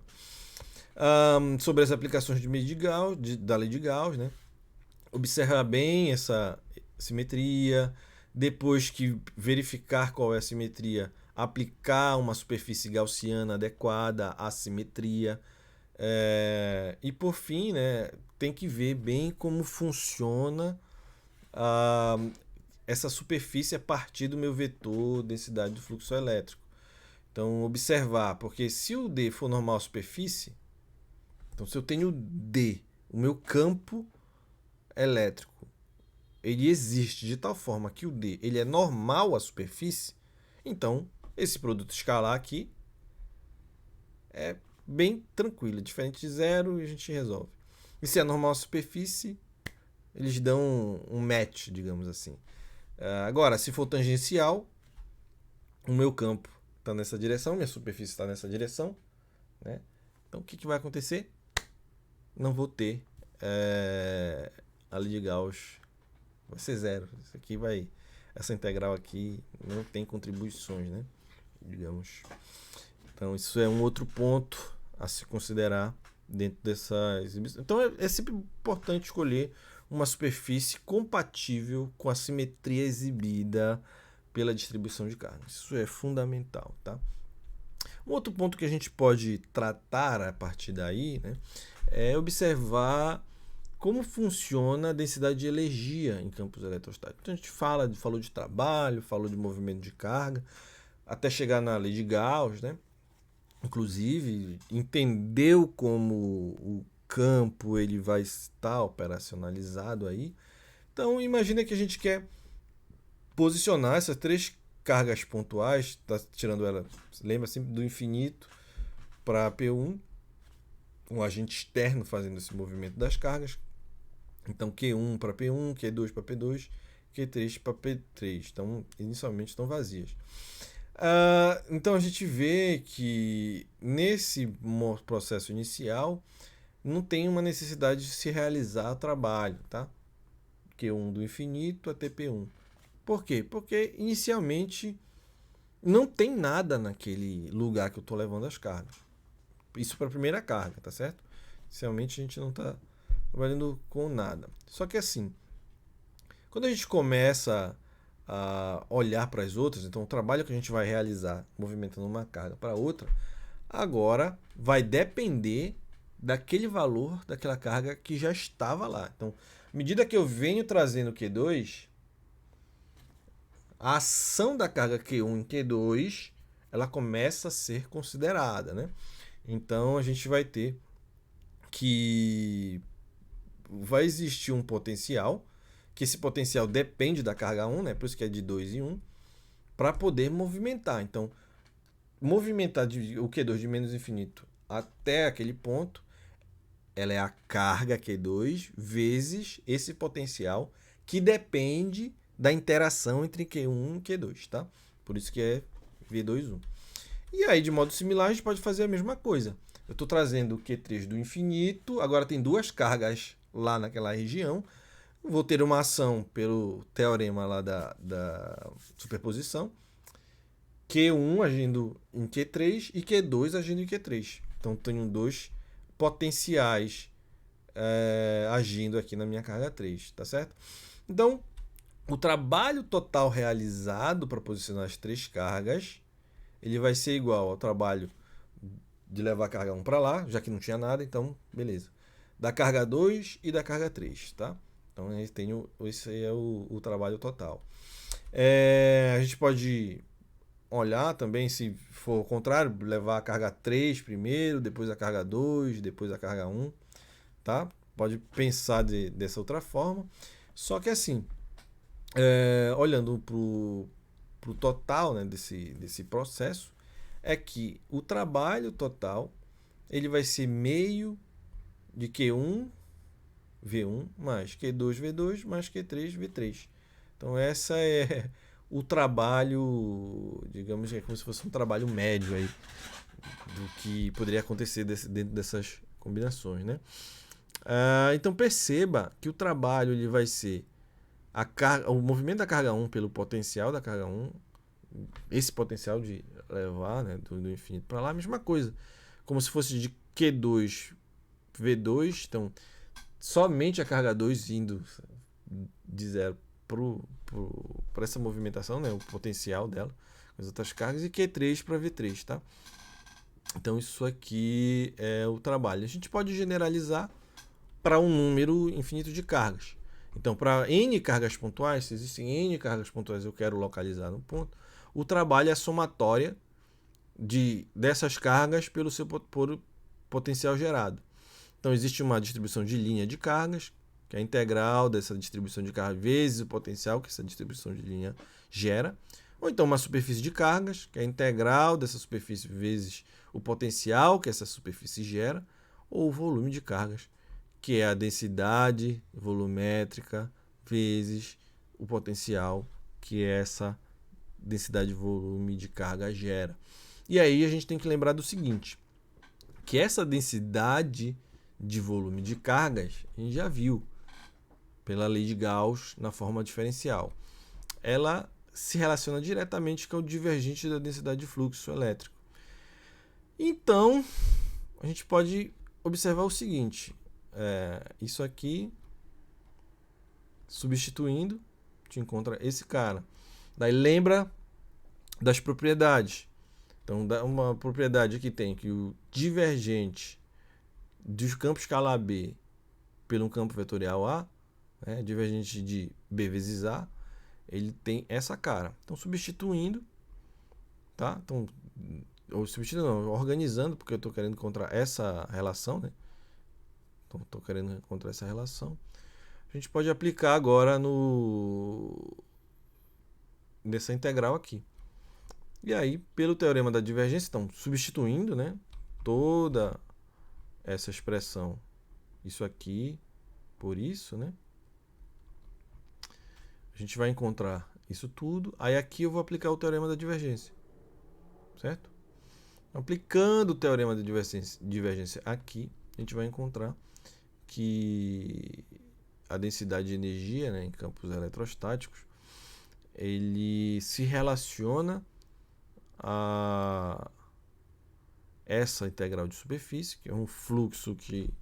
Sobre as aplicações de Gauss, da lei de Gauss, né? Observa bem essa simetria. Depois que verificar qual é a simetria, aplicar uma superfície gaussiana adequada à simetria. E por fim, né, tem que ver bem como funciona essa superfície a partir do meu vetor densidade do fluxo elétrico. Então, observar, porque se o D for normal à superfície, então se eu tenho D, o meu campo elétrico, ele existe de tal forma que o D ele é normal à superfície, então esse produto escalar aqui é bem tranquila, diferente de zero, e a gente resolve. E se é normal a superfície, eles dão um match, digamos assim. Agora, se for tangencial, o meu campo está nessa direção, minha superfície está nessa direção, né? Então o que vai acontecer? Não vou ter a lei de Gauss, vai ser zero. Isso aqui vai, essa integral aqui não tem contribuições, né? Digamos. Então isso é um outro ponto a se considerar dentro dessa exibição. Então é sempre importante escolher uma superfície compatível com a simetria exibida pela distribuição de cargas. Isso é fundamental, tá? Um outro ponto que a gente pode tratar a partir daí, né, é observar como funciona a densidade de energia em campos eletrostáticos. Então a gente falou de trabalho, falou de movimento de carga, até chegar na lei de Gauss, né? Inclusive, entendeu como o campo ele vai estar operacionalizado aí. Então, imagina que a gente quer posicionar essas três cargas pontuais, tá tirando ela, lembra sempre do infinito para P1, um agente externo fazendo esse movimento das cargas. Então, Q1 para P1, Q2 para P2, Q3 para P3. Então, inicialmente estão vazias. Então a gente vê que nesse processo inicial não tem uma necessidade de se realizar trabalho, tá? Q1 do infinito até P1. Por quê? Porque inicialmente não tem nada naquele lugar que eu estou levando as cargas. Isso para a primeira carga, tá certo? Inicialmente a gente não está trabalhando com nada. Só que assim, quando a gente começa a olhar para as outras, então o trabalho que a gente vai realizar movimentando uma carga para outra, agora vai depender daquele valor daquela carga que já estava lá. Então, à medida que eu venho trazendo Q2, a ação da carga Q1 em Q2, ela começa a ser considerada, né? Então, a gente vai ter que vai existir um potencial, que esse potencial depende da carga 1, né? Por isso que é de 2 em 1, para poder movimentar. Então, movimentar o Q2 de menos infinito até aquele ponto, ela é a carga Q2 vezes esse potencial que depende da interação entre Q1 e Q2, tá? Por isso que é V2,1. E aí, de modo similar, a gente pode fazer a mesma coisa. Eu estou trazendo o Q3 do infinito, agora tem duas cargas lá naquela região. Vou ter uma ação pelo teorema lá da superposição. Q1 agindo em Q3 e Q2 agindo em Q3. Então, tenho dois potenciais agindo aqui na minha carga 3, tá certo? Então, o trabalho total realizado para posicionar as três cargas, ele vai ser igual ao trabalho de levar a carga 1 para lá, já que não tinha nada, então, beleza. Da carga 2 e da carga 3, tá? Então, esse é o trabalho total. A gente pode olhar também, se for o contrário, levar a carga 3 primeiro, depois a carga 2, depois a carga 1, tá? Pode pensar dessa outra forma. Só que assim, olhando para o total, né, desse processo, é que o trabalho total ele vai ser meio de Q1 V1 mais Q2 V2 mais Q3 V3. Então essa é o trabalho, digamos que é como se fosse um trabalho médio aí do que poderia acontecer dentro dessas combinações, né? Então perceba que o trabalho ele vai ser o movimento da carga 1 pelo potencial da carga 1, esse potencial de levar, né, do infinito para lá, a mesma coisa, como se fosse de Q2 V2, então somente a carga 2 indo de zero para essa movimentação, né, o potencial dela, as outras cargas, e Q3 para V3, tá? Então isso aqui é o trabalho. A gente pode generalizar para um número infinito de cargas. Então, para N cargas pontuais, se existem N cargas pontuais eu quero localizar no ponto, o trabalho é a somatória dessas cargas pelo seu potencial gerado. Então, existe uma distribuição de linha de cargas, que é a integral dessa distribuição de cargas vezes o potencial que essa distribuição de linha gera, Ou então uma superfície de cargas, que é a integral dessa superfície vezes o potencial que essa superfície gera, ou o volume de cargas, que é a densidade volumétrica vezes o potencial que essa densidade de volume de carga gera. E aí a gente tem que lembrar do seguinte, que essa densidade de volume de cargas, a gente já viu pela lei de Gauss na forma diferencial. Ela se relaciona diretamente com o divergente da densidade de fluxo elétrico. Então, a gente pode observar o seguinte, isso aqui, substituindo, a gente encontra esse cara. Daí lembra das propriedades. Então, uma propriedade que tem que o divergente dos campos escalar B pelo campo vetorial A, né, divergente de B vezes A, ele tem essa cara. Então, substituindo, tá? Então, ou substituindo não, organizando, porque eu estou querendo encontrar essa relação, né? Então, estou querendo encontrar essa relação. A gente pode aplicar agora nessa integral aqui. E aí, pelo teorema da divergência, então, substituindo, né, toda essa expressão, isso aqui, por isso, né, a gente vai encontrar isso tudo. Aí aqui eu vou aplicar o teorema da divergência, certo? Aplicando o teorema da divergência aqui, a gente vai encontrar que a densidade de energia, né, em campos eletrostáticos, ele se relaciona a essa integral de superfície, que é um fluxo que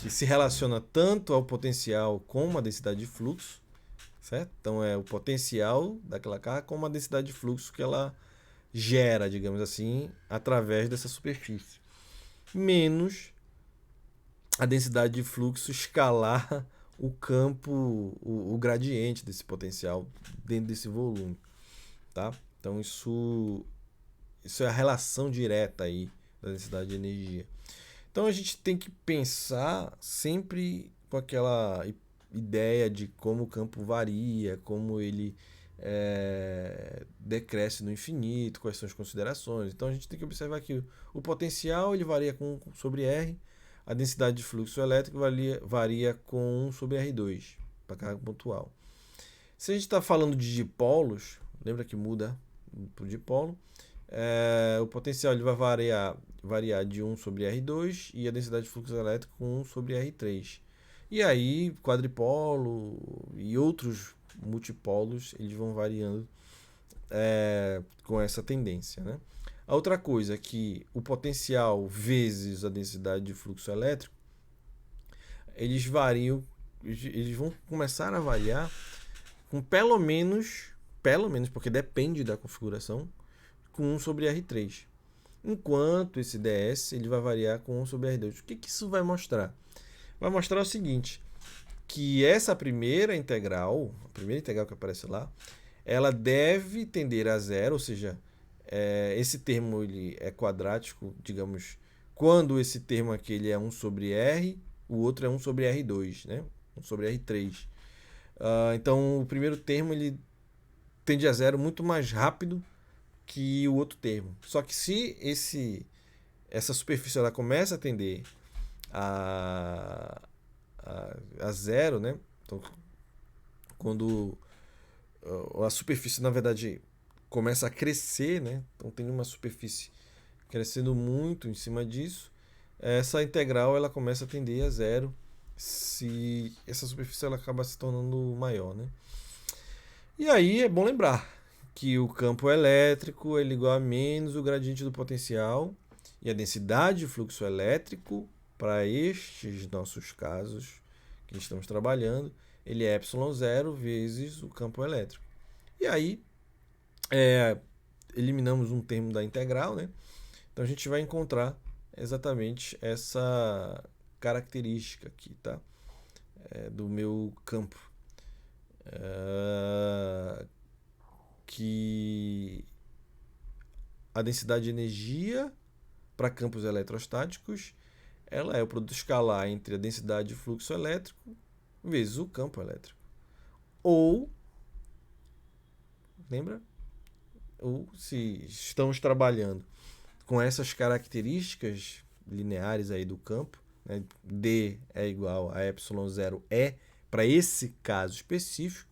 se relaciona tanto ao potencial como a densidade de fluxo, certo? Então é o potencial daquela carga como a densidade de fluxo que ela gera, digamos assim, através dessa superfície, menos a densidade de fluxo escalar o campo, o gradiente desse potencial dentro desse volume, tá? Então isso é a relação direta aí da densidade de energia. Então a gente tem que pensar sempre com aquela ideia de como o campo varia, como ele decresce no infinito, quais são as considerações. Então a gente tem que observar que o potencial ele varia com sobre R, a densidade de fluxo elétrico varia com 1 sobre R2, para carga pontual. Se a gente está falando de dipolos, lembra que muda para o dipolo, o potencial ele vai variar de 1 sobre R2 e a densidade de fluxo elétrico com 1 sobre R3. E aí, quadripolo e outros multipolos eles vão variando com essa tendência, né? A outra coisa é que o potencial vezes a densidade de fluxo elétrico, eles variam, eles vão começar a variar com pelo menos, porque depende da configuração, com 1 sobre R3. Enquanto esse ds ele vai variar com 1 sobre R2. O que isso vai mostrar? Vai mostrar o seguinte, que essa primeira integral que aparece lá, ela deve tender a zero, ou seja, esse termo ele é quadrático, digamos, quando esse termo aqui ele é 1 sobre R, o outro é 1 sobre R2, né? 1 sobre R3. Então, o primeiro termo ele tende a zero muito mais rápido que o outro termo. Só que se essa superfície ela começa a tender a zero, né? Então, quando a superfície, na verdade, começa a crescer, né? Então tem uma superfície crescendo muito em cima disso, essa integral ela começa a tender a zero se essa superfície ela acaba se tornando maior, né? E aí é bom lembrar que o campo elétrico é igual a menos o gradiente do potencial e a densidade de fluxo elétrico para estes nossos casos que estamos trabalhando, ele é ε0 vezes o campo elétrico. E aí, eliminamos um termo da integral, né? Então a gente vai encontrar exatamente essa característica aqui, tá? Do meu campo. Que a densidade de energia para campos eletrostáticos ela é o produto escalar entre a densidade de fluxo elétrico vezes o campo elétrico. Ou, lembra? ou se estamos trabalhando com essas características lineares aí do campo, né? D é igual a ε0 para esse caso específico,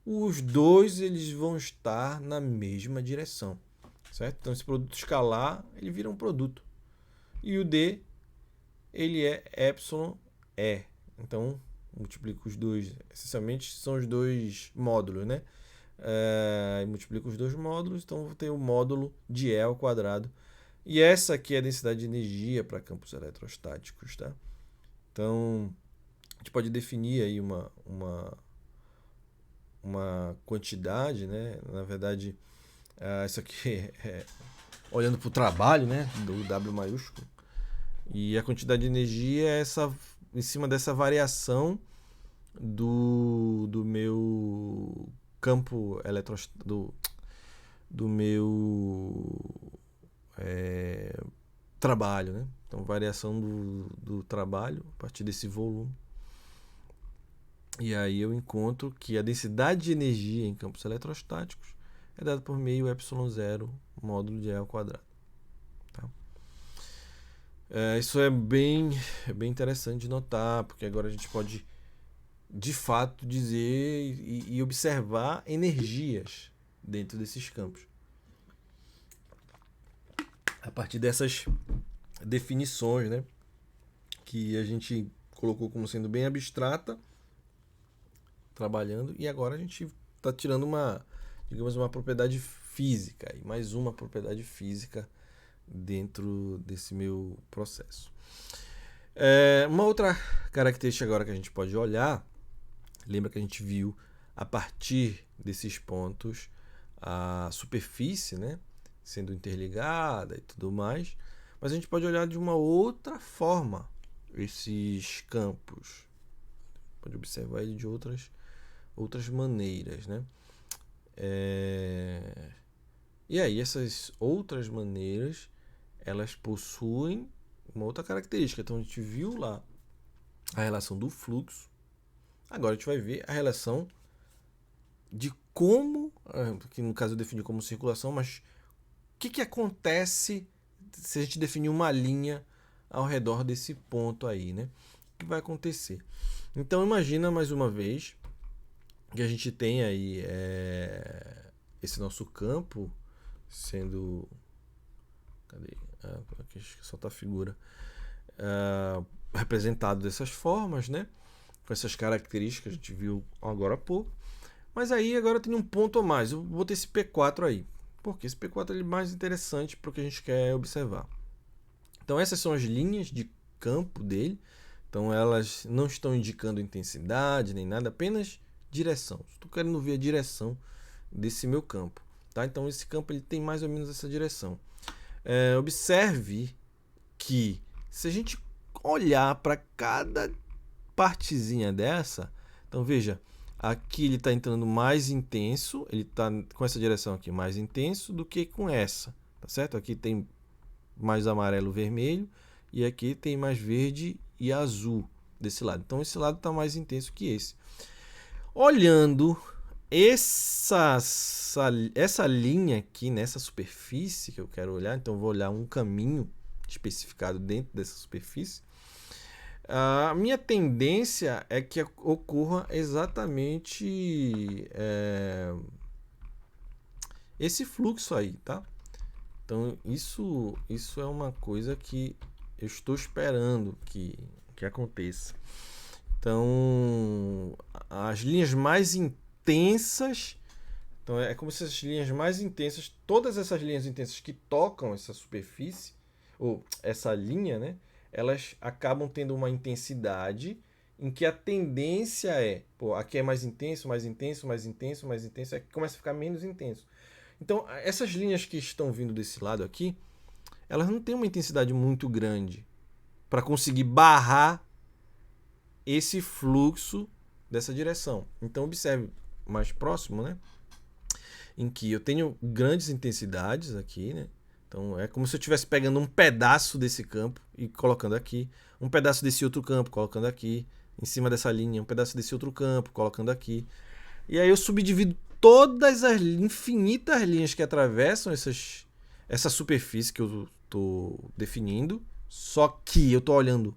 os dois eles vão estar na mesma direção, certo? Então esse produto escalar ele vira um produto e o D ele é ε. Então multiplico os dois, essencialmente são os dois módulos, né? Multiplico os dois módulos, então vou ter o módulo de E ao quadrado. E essa aqui é a densidade de energia para campos eletrostáticos, tá? Então, a gente pode definir aí uma quantidade, né? Na verdade, isso aqui é olhando para o trabalho, né? Do W maiúsculo. E a quantidade de energia é essa, em cima dessa variação do meu campo eletrostático, do meu trabalho, né? Então, variação do trabalho a partir desse volume. E aí eu encontro que a densidade de energia em campos eletrostáticos é dada por meio ε0 módulo de E ao quadrado. Tá? Isso é bem interessante de notar, porque agora a gente pode de fato dizer e observar energias dentro desses campos. A partir dessas definições, né, que a gente colocou como sendo bem abstrata, trabalhando, e agora a gente está tirando uma propriedade física, e mais uma propriedade física dentro desse meu processo. Uma outra característica agora que a gente pode olhar, lembra que a gente viu a partir desses pontos a superfície, né, sendo interligada e tudo mais, mas a gente pode olhar de uma outra forma esses campos, pode observar ele de outras maneiras, né? E aí essas outras maneiras elas possuem uma outra característica. Então a gente viu lá a relação do fluxo, agora a gente vai ver a relação de como, que no caso eu defini como circulação, mas o que acontece se a gente definir uma linha ao redor desse ponto aí, né? O que vai acontecer? Então imagina mais uma vez que a gente tem aí esse nosso campo sendo... Cadê? Aqui só tá a figura. Representado dessas formas, né? Com essas características que a gente viu agora há pouco. Mas aí agora tem um ponto a mais. Eu vou ter esse P4 aí. Porque esse P4 é mais interessante para o que a gente quer observar. Então essas são as linhas de campo dele. Então elas não estão indicando intensidade nem nada, apenas direção. Estou querendo ver a direção desse meu campo. Tá? Então esse campo ele tem mais ou menos essa direção. Observe que se a gente olhar para cada partezinha dessa, então veja, aqui ele está entrando mais intenso, ele está com essa direção aqui mais intenso do que com essa, tá certo? Aqui tem mais amarelo, vermelho, e aqui tem mais verde e azul desse lado. Então esse lado está mais intenso que esse. Olhando essa linha aqui nessa superfície que eu quero olhar, então eu vou olhar um caminho especificado dentro dessa superfície. A minha tendência é que ocorra exatamente esse fluxo aí, tá? Então isso é uma coisa que eu estou esperando que aconteça. Então as linhas mais intensas, então é como se as linhas mais intensas, todas essas linhas intensas que tocam essa superfície ou essa linha, né? Elas acabam tendo uma intensidade em que a tendência aqui é mais intenso, mais intenso, mais intenso, mais intenso, aqui começa a ficar menos intenso. Então, essas linhas que estão vindo desse lado aqui, elas não têm uma intensidade muito grande para conseguir barrar esse fluxo dessa direção. Então, observe mais próximo, né? Em que eu tenho grandes intensidades aqui, né? Então é como se eu estivesse pegando um pedaço desse campo e colocando aqui, um pedaço desse outro campo, colocando aqui, em cima dessa linha, um pedaço desse outro campo, colocando aqui. E aí eu subdivido todas as infinitas linhas que atravessam essa superfície que eu estou definindo, só que eu estou olhando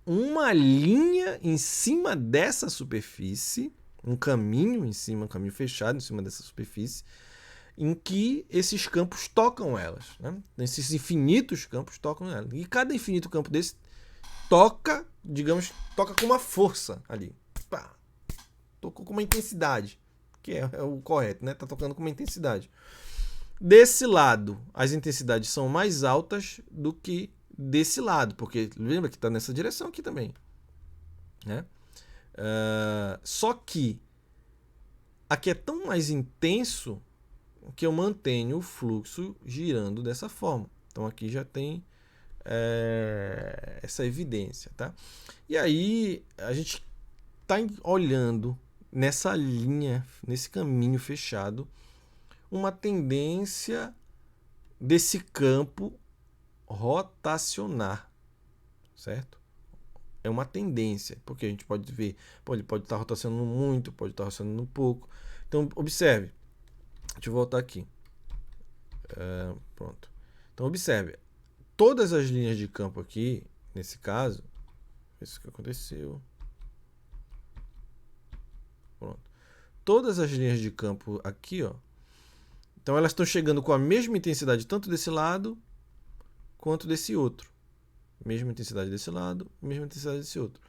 uma linha em cima dessa superfície, um caminho em cima, um caminho fechado em cima dessa superfície, em que esses campos tocam elas, né? Esses infinitos campos tocam elas. E cada infinito campo desse toca, digamos, toca com uma força ali. Pá, tocou com uma intensidade, que é o correto, né? Tá tocando com uma intensidade. Desse lado, as intensidades são mais altas do que desse lado, porque lembra que está nessa direção aqui também, né? Só que aqui é tão mais intenso que eu mantenho o fluxo girando dessa forma. Então aqui já tem essa evidência, tá? E aí a gente está olhando nessa linha, nesse caminho fechado, uma tendência desse campo rotacionar, certo? É uma tendência, porque a gente pode ver, ele pode estar rotacionando muito, pode estar rotacionando pouco. Então, observe. Deixa eu voltar aqui. Pronto. Então, observe. Todas as linhas de campo aqui, nesse caso, isso que aconteceu. Pronto. Todas as linhas de campo aqui, ó. Então, elas estão chegando com a mesma intensidade, tanto desse lado quanto desse outro. Mesma intensidade desse lado, mesma intensidade desse outro.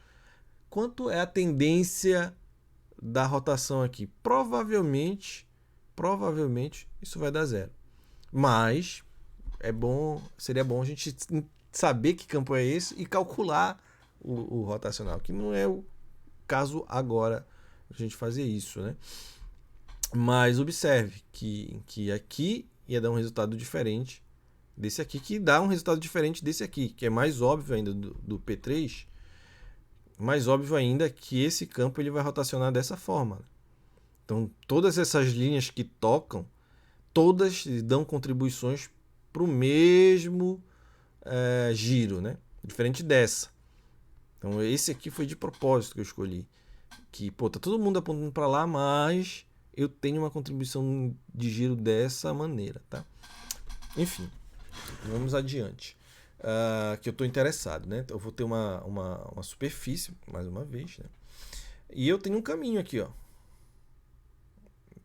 Quanto é a tendência da rotação aqui? Provavelmente isso vai dar zero. Mas seria bom a gente saber que campo é esse e calcular o rotacional, que não é o caso agora a gente fazer isso, né? Mas observe que aqui ia dar um resultado diferente desse aqui, que dá um resultado diferente desse aqui, que é mais óbvio ainda do P3, mais óbvio ainda que esse campo ele vai rotacionar dessa forma. Então, todas essas linhas que tocam, todas dão contribuições para o mesmo giro, né? Diferente dessa. Então, esse aqui foi de propósito que eu escolhi. Que, tá todo mundo apontando para lá, mas eu tenho uma contribuição de giro dessa maneira, tá? Enfim. Vamos adiante. Que eu estou interessado, né? Eu vou ter uma superfície, mais uma vez, né? E eu tenho um caminho aqui, ó.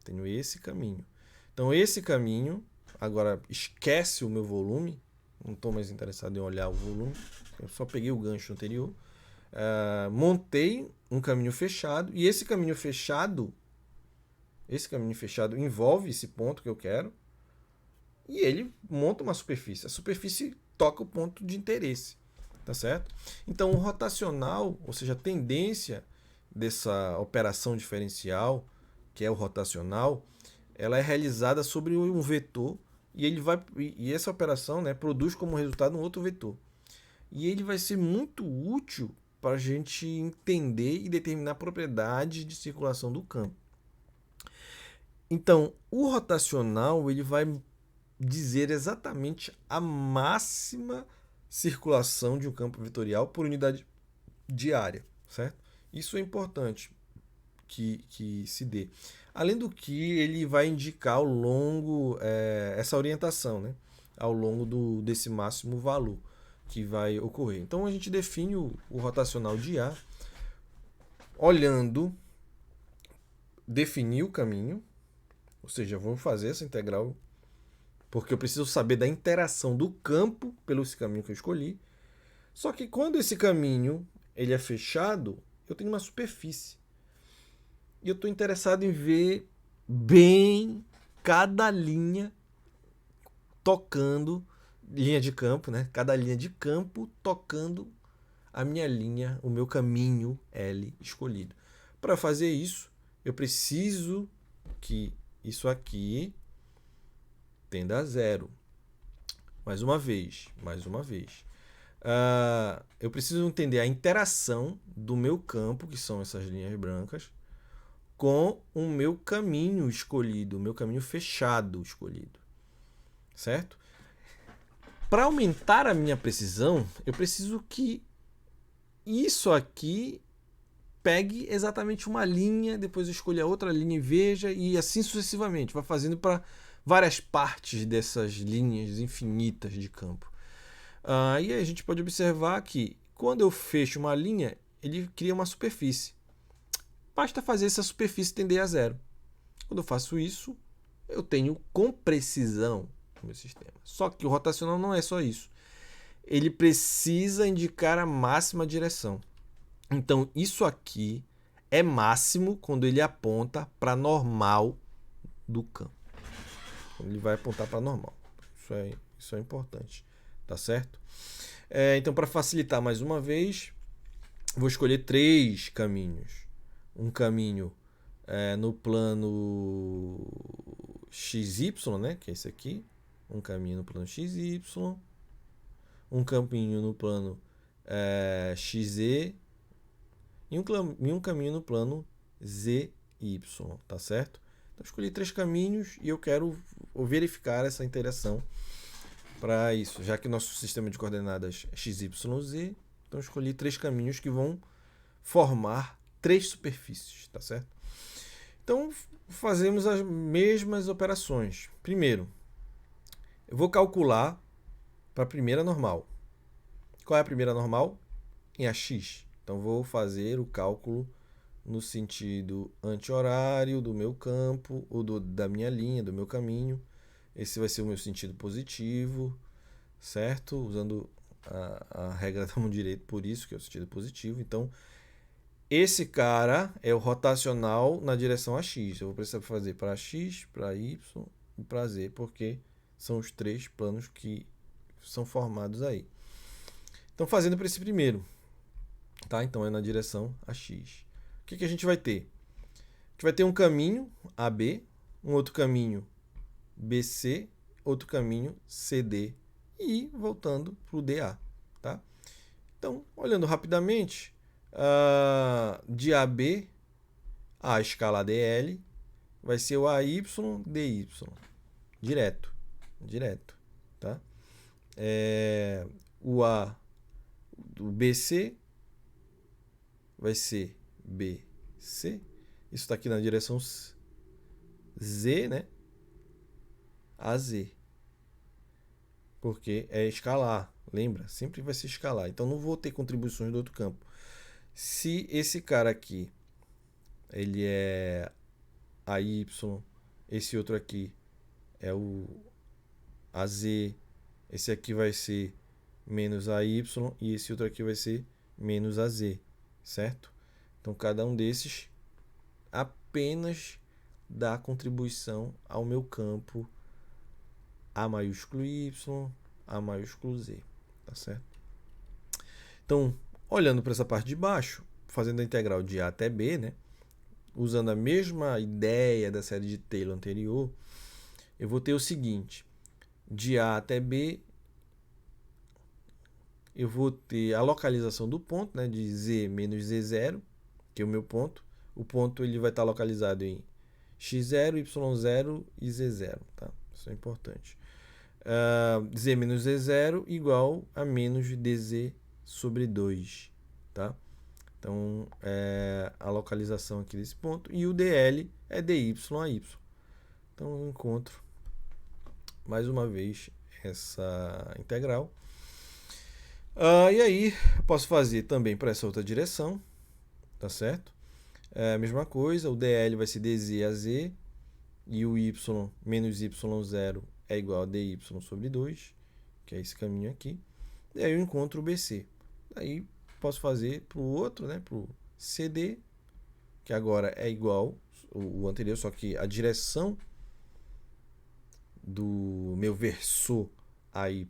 Tenho esse caminho. Então, esse caminho, agora esquece o meu volume. Não estou mais interessado em olhar o volume. Eu só peguei o gancho anterior. Montei um caminho fechado. E esse caminho fechado envolve esse ponto que eu quero. E ele monta uma superfície. A superfície toca o ponto de interesse, tá certo? Então, o rotacional, ou seja, a tendência dessa operação diferencial, que é o rotacional, ela é realizada sobre um vetor e essa operação, né, produz como resultado um outro vetor. E ele vai ser muito útil para a gente entender e determinar propriedades de circulação do campo. Então, o rotacional ele vai dizer exatamente a máxima circulação de um campo vetorial por unidade de área, certo? Isso é importante que se dê. Além do que ele vai indicar ao longo essa orientação, né? Ao longo desse máximo valor que vai ocorrer. Então a gente define o rotacional de A olhando, definir o caminho, ou seja, vamos fazer essa integral porque eu preciso saber da interação do campo pelo esse caminho que eu escolhi. Só que quando esse caminho ele é fechado, eu tenho uma superfície. E eu estou interessado em ver bem cada linha tocando, linha de campo, né? Cada linha de campo tocando a minha linha, o meu caminho L escolhido. Para fazer isso, eu preciso que isso aqui tenda a zero. Mais uma vez. Eu preciso entender a interação do meu campo, que são essas linhas brancas, com o meu caminho escolhido, o meu caminho fechado escolhido. Certo? Para aumentar a minha precisão, eu preciso que isso aqui pegue exatamente uma linha, depois escolha outra linha e veja, e assim sucessivamente. Vai fazendo para várias partes dessas linhas infinitas de campo. E aí a gente pode observar que quando eu fecho uma linha, ele cria uma superfície. Basta fazer essa superfície tender a zero. Quando eu faço isso, eu tenho com precisão no meu sistema. Só que o rotacional não é só isso. Ele precisa indicar a máxima direção. Então, isso aqui é máximo quando ele aponta para normal do campo. Ele vai apontar para normal. Isso é importante. Tá certo? Então, para facilitar mais uma vez, vou escolher 3 caminhos. Um caminho no plano XY, né, que é esse aqui. Um caminho no plano XY. Um caminho no plano XZ. E um caminho no plano ZY, tá certo? Então, escolhi 3 caminhos e eu quero verificar essa interação para isso, já que nosso sistema de coordenadas é XYZ, então escolhi 3 caminhos que vão formar 3 superfícies, tá certo? Então, fazemos as mesmas operações. Primeiro, eu vou calcular para a primeira normal. Qual é a primeira normal? Em AX. Então, vou fazer o cálculo no sentido anti-horário do meu campo, ou da minha linha, do meu caminho. Esse vai ser o meu sentido positivo, certo? Usando a regra da mão direita, por isso que é o sentido positivo. Então, esse cara é o rotacional na direção a x. Eu vou precisar fazer para x, para y e para z, porque são os 3 planos que são formados aí. Então, fazendo para esse primeiro, tá? Então, é na direção a x. O que a gente vai ter? A gente vai ter um caminho AB, um outro caminho BC, outro caminho CD e voltando para o DA, tá? Então, olhando rapidamente, de AB a escala DL vai ser o AY DY, direto, tá? O A do BC vai ser BC, isso está aqui na direção Z, né? AZ, porque é escalar, lembra? Sempre vai ser escalar, então não vou ter contribuições do outro campo. Se esse cara aqui ele é AY, esse outro aqui é o AZ, esse aqui vai ser menos AY e esse outro aqui vai ser menos AZ, certo? Então cada um desses apenas dá contribuição ao meu campo A maiúsculo Y, A maiúsculo Z, tá certo? Então, olhando para essa parte de baixo, fazendo a integral de A até B, né? Usando a mesma ideia da série de Taylor anterior, eu vou ter o seguinte: de A até B, eu vou ter a localização do ponto, né, de Z menos Z0, que é o meu ponto. O ponto ele vai estar localizado em x0, y0 e z0, tá? Isso é importante. Z menos z0 igual a menos dz sobre 2, tá? Então, a localização aqui desse ponto. E o dl é dy a y. Então, eu encontro, mais uma vez, essa integral. E aí, eu posso fazer também para essa outra direção, tá certo? A mesma coisa, o dl vai ser dz a z, e o y menos y0 é igual a dy sobre 2, que é esse caminho aqui. E aí eu encontro o BC. Aí posso fazer para o outro, né, para o CD, que agora é igual o anterior, só que a direção do meu versor AY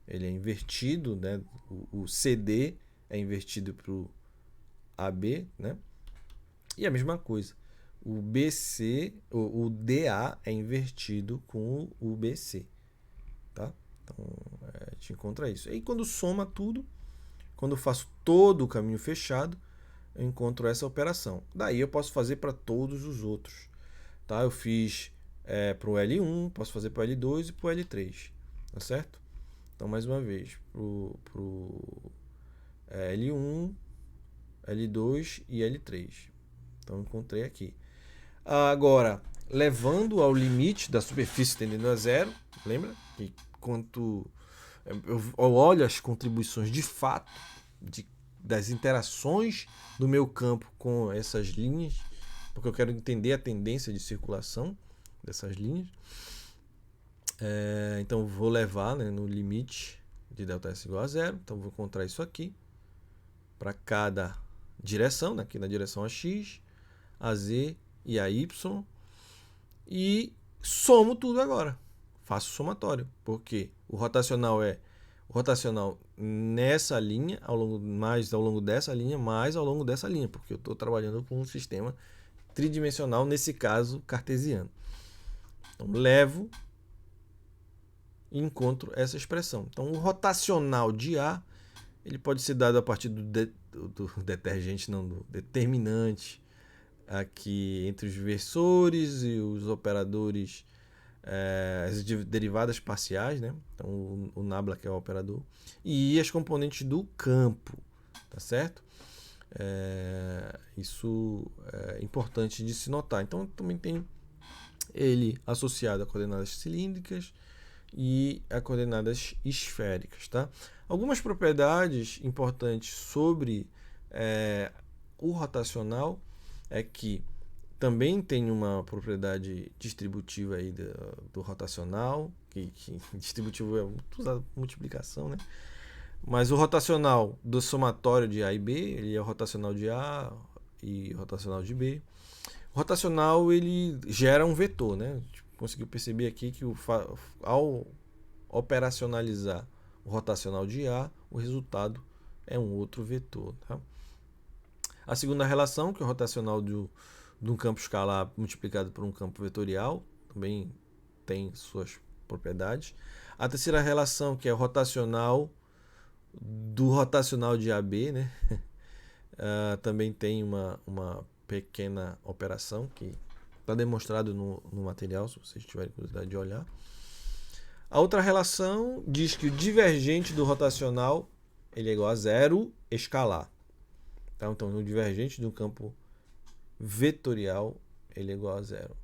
ele é invertido, né? O CD é invertido para o AB, né? E a mesma coisa, o BC, o DA é invertido com o BC, tá? Então, a gente encontra isso. E quando soma tudo, quando eu faço todo o caminho fechado, eu encontro essa operação. Daí eu posso fazer para todos os outros, tá? Eu fiz para o L1, posso fazer para o L2 e para o L3, tá certo? Então, mais uma vez, para o L1, L2 e L3. Então encontrei aqui. Agora, levando ao limite da superfície tendendo a zero, lembra? Que quanto eu olho as contribuições de fato das interações do meu campo com essas linhas, porque eu quero entender a tendência de circulação dessas linhas. Então vou levar, né, no limite de ΔS igual a zero. Então vou encontrar isso aqui para cada direção, né, aqui na direção AX, AZ e AY, e somo tudo agora. Faço somatório, porque o rotacional nessa linha, ao longo dessa linha, mais ao longo dessa linha, porque eu estou trabalhando com um sistema tridimensional, nesse caso cartesiano. Então levo e encontro essa expressão. Então o rotacional de A ele pode ser dado a partir do detergente, não, do determinante aqui entre os versores e os operadores, as derivadas parciais, né? Então o nabla que é o operador, e as componentes do campo, tá certo? Isso é importante de se notar. Então também tem ele associado a coordenadas cilíndricas e a coordenadas esféricas, tá? Algumas propriedades importantes sobre o rotacional é que também tem uma propriedade distributiva aí do rotacional, que distributivo é muito usado por multiplicação, né? Mas o rotacional do somatório de A e B, ele é o rotacional de A e rotacional de B. O rotacional ele gera um vetor, né? Conseguiu perceber aqui que ao operacionalizar o rotacional de A, o resultado é um outro vetor, tá? A segunda relação, que é o rotacional de um campo escalar multiplicado por um campo vetorial, também tem suas propriedades. A terceira relação, que é o rotacional do rotacional de AB, né? Também tem uma pequena operação que está demonstrado no material, se vocês tiverem curiosidade de olhar. A outra relação diz que o divergente do rotacional ele é igual a zero escalar. Tá? Então, o divergente de um campo vetorial ele é igual a zero.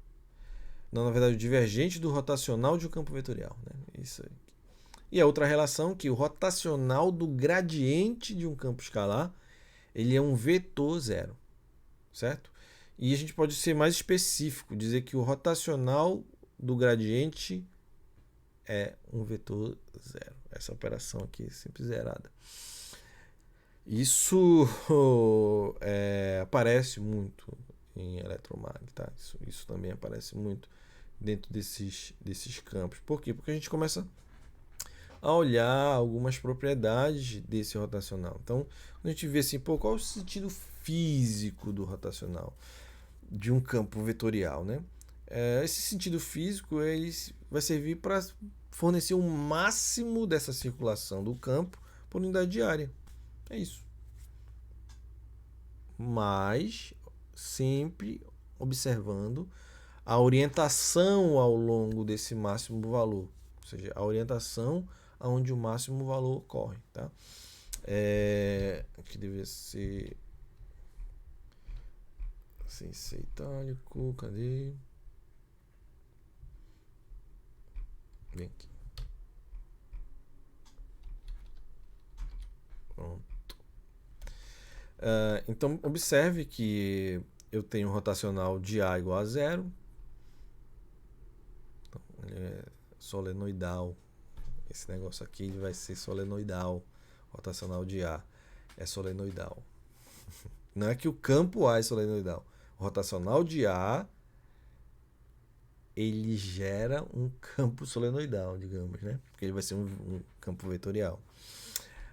Não, na verdade, o divergente do rotacional de um campo vetorial. Né? Isso aí. E a outra relação que o rotacional do gradiente de um campo escalar ele é um vetor zero. Certo? E a gente pode ser mais específico, dizer que o rotacional do gradiente é um vetor zero. Essa operação aqui é sempre zerada. Isso aparece muito em eletromag, tá? Isso também aparece muito dentro desses campos. Por quê? Porque a gente começa a olhar algumas propriedades desse rotacional. Então, a gente vê assim, qual é o sentido físico do rotacional de um campo vetorial, né? Esse sentido físico ele vai servir para fornecer o máximo dessa circulação do campo por unidade de área. É isso. Mas sempre observando a orientação ao longo desse máximo valor, ou seja, a orientação aonde o máximo valor ocorre, tá? Aqui deve ser sem ser itálico, cadê? Vem aqui. Pronto. Então, observe que eu tenho um rotacional de A igual a zero. Então, ele é solenoidal. Esse negócio aqui ele vai ser solenoidal. Rotacional de A é solenoidal. Não é que o campo A é solenoidal. O rotacional de A ele gera um campo solenoidal, digamos, né? Porque ele vai ser um campo vetorial.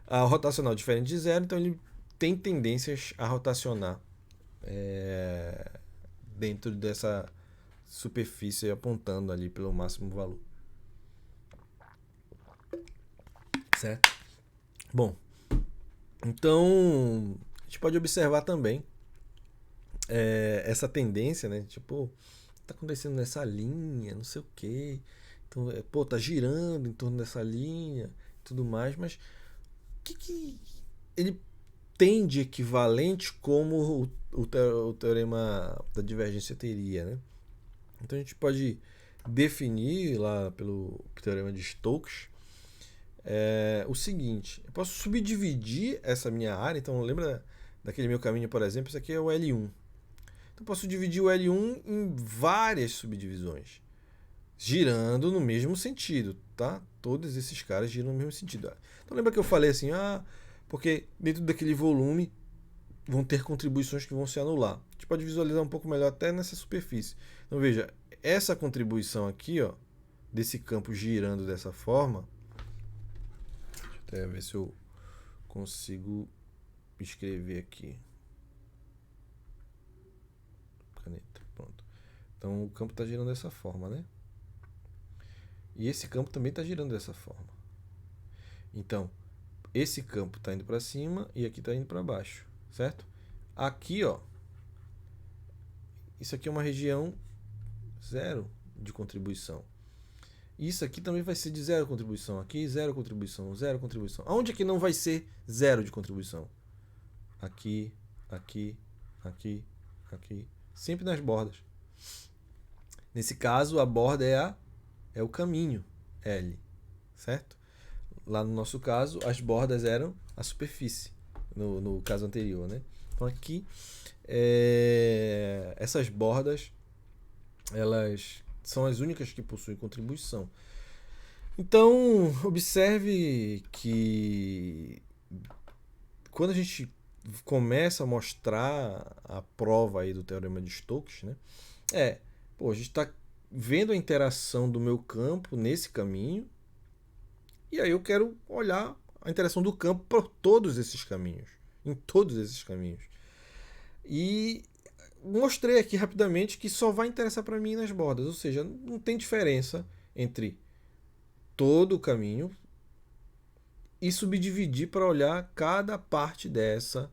O rotacional diferente de zero, então ele tem tendências a rotacionar dentro dessa superfície apontando ali pelo máximo valor. Certo? Bom, então a gente pode observar também essa tendência, né? Tipo, tá acontecendo nessa linha, não sei o quê. Então, tá girando em torno dessa linha e tudo mais, mas o que ele tem de equivalente como o teorema da divergência teria, né? Então a gente pode definir lá pelo teorema de Stokes o seguinte: eu posso subdividir essa minha área. Então lembra daquele meu caminho, por exemplo, isso aqui é o L1. Então eu posso dividir o L1 em várias subdivisões, girando no mesmo sentido, tá? Todos esses caras giram no mesmo sentido. Então lembra que eu falei assim, porque dentro daquele volume vão ter contribuições que vão se anular. A gente pode visualizar um pouco melhor até nessa superfície. Então veja, essa contribuição aqui, ó, desse campo girando dessa forma, deixa eu até ver se eu consigo escrever aqui. Caneta, pronto. Então o campo está girando dessa forma, né? E esse campo também está girando dessa forma. Então, esse campo está indo para cima e aqui está indo para baixo, certo? Aqui, ó, isso aqui é uma região zero de contribuição. Isso aqui também vai ser de zero contribuição. Aqui, zero contribuição, zero contribuição. Aonde é que não vai ser zero de contribuição? Aqui, aqui, aqui, aqui. Sempre nas bordas. Nesse caso, a borda é o caminho L, certo? Lá no nosso caso, as bordas eram a superfície, no caso anterior, né? Então aqui, essas bordas, elas são as únicas que possuem contribuição. Então, observe que quando a gente começa a mostrar a prova aí do teorema de Stokes, né? A gente está vendo a interação do meu campo nesse caminho, e aí eu quero olhar a interação do campo por todos esses caminhos, em todos esses caminhos. E mostrei aqui rapidamente que só vai interessar para mim nas bordas, ou seja, não tem diferença entre todo o caminho e subdividir para olhar cada parte dessa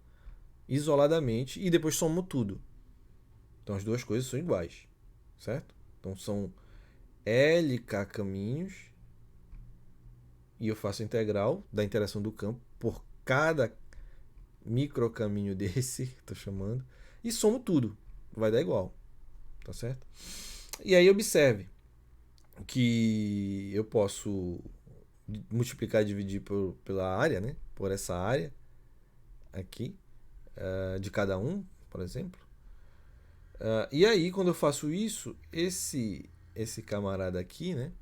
isoladamente e depois somo tudo. Então as duas coisas são iguais, certo? Então são LK caminhos e eu faço a integral da interação do campo por cada microcaminho desse, estou chamando, e somo tudo, vai dar igual, tá certo? E aí observe que eu posso multiplicar e dividir pela área, né? Por essa área aqui, de cada um, por exemplo. E aí, quando eu faço isso, esse camarada aqui, né?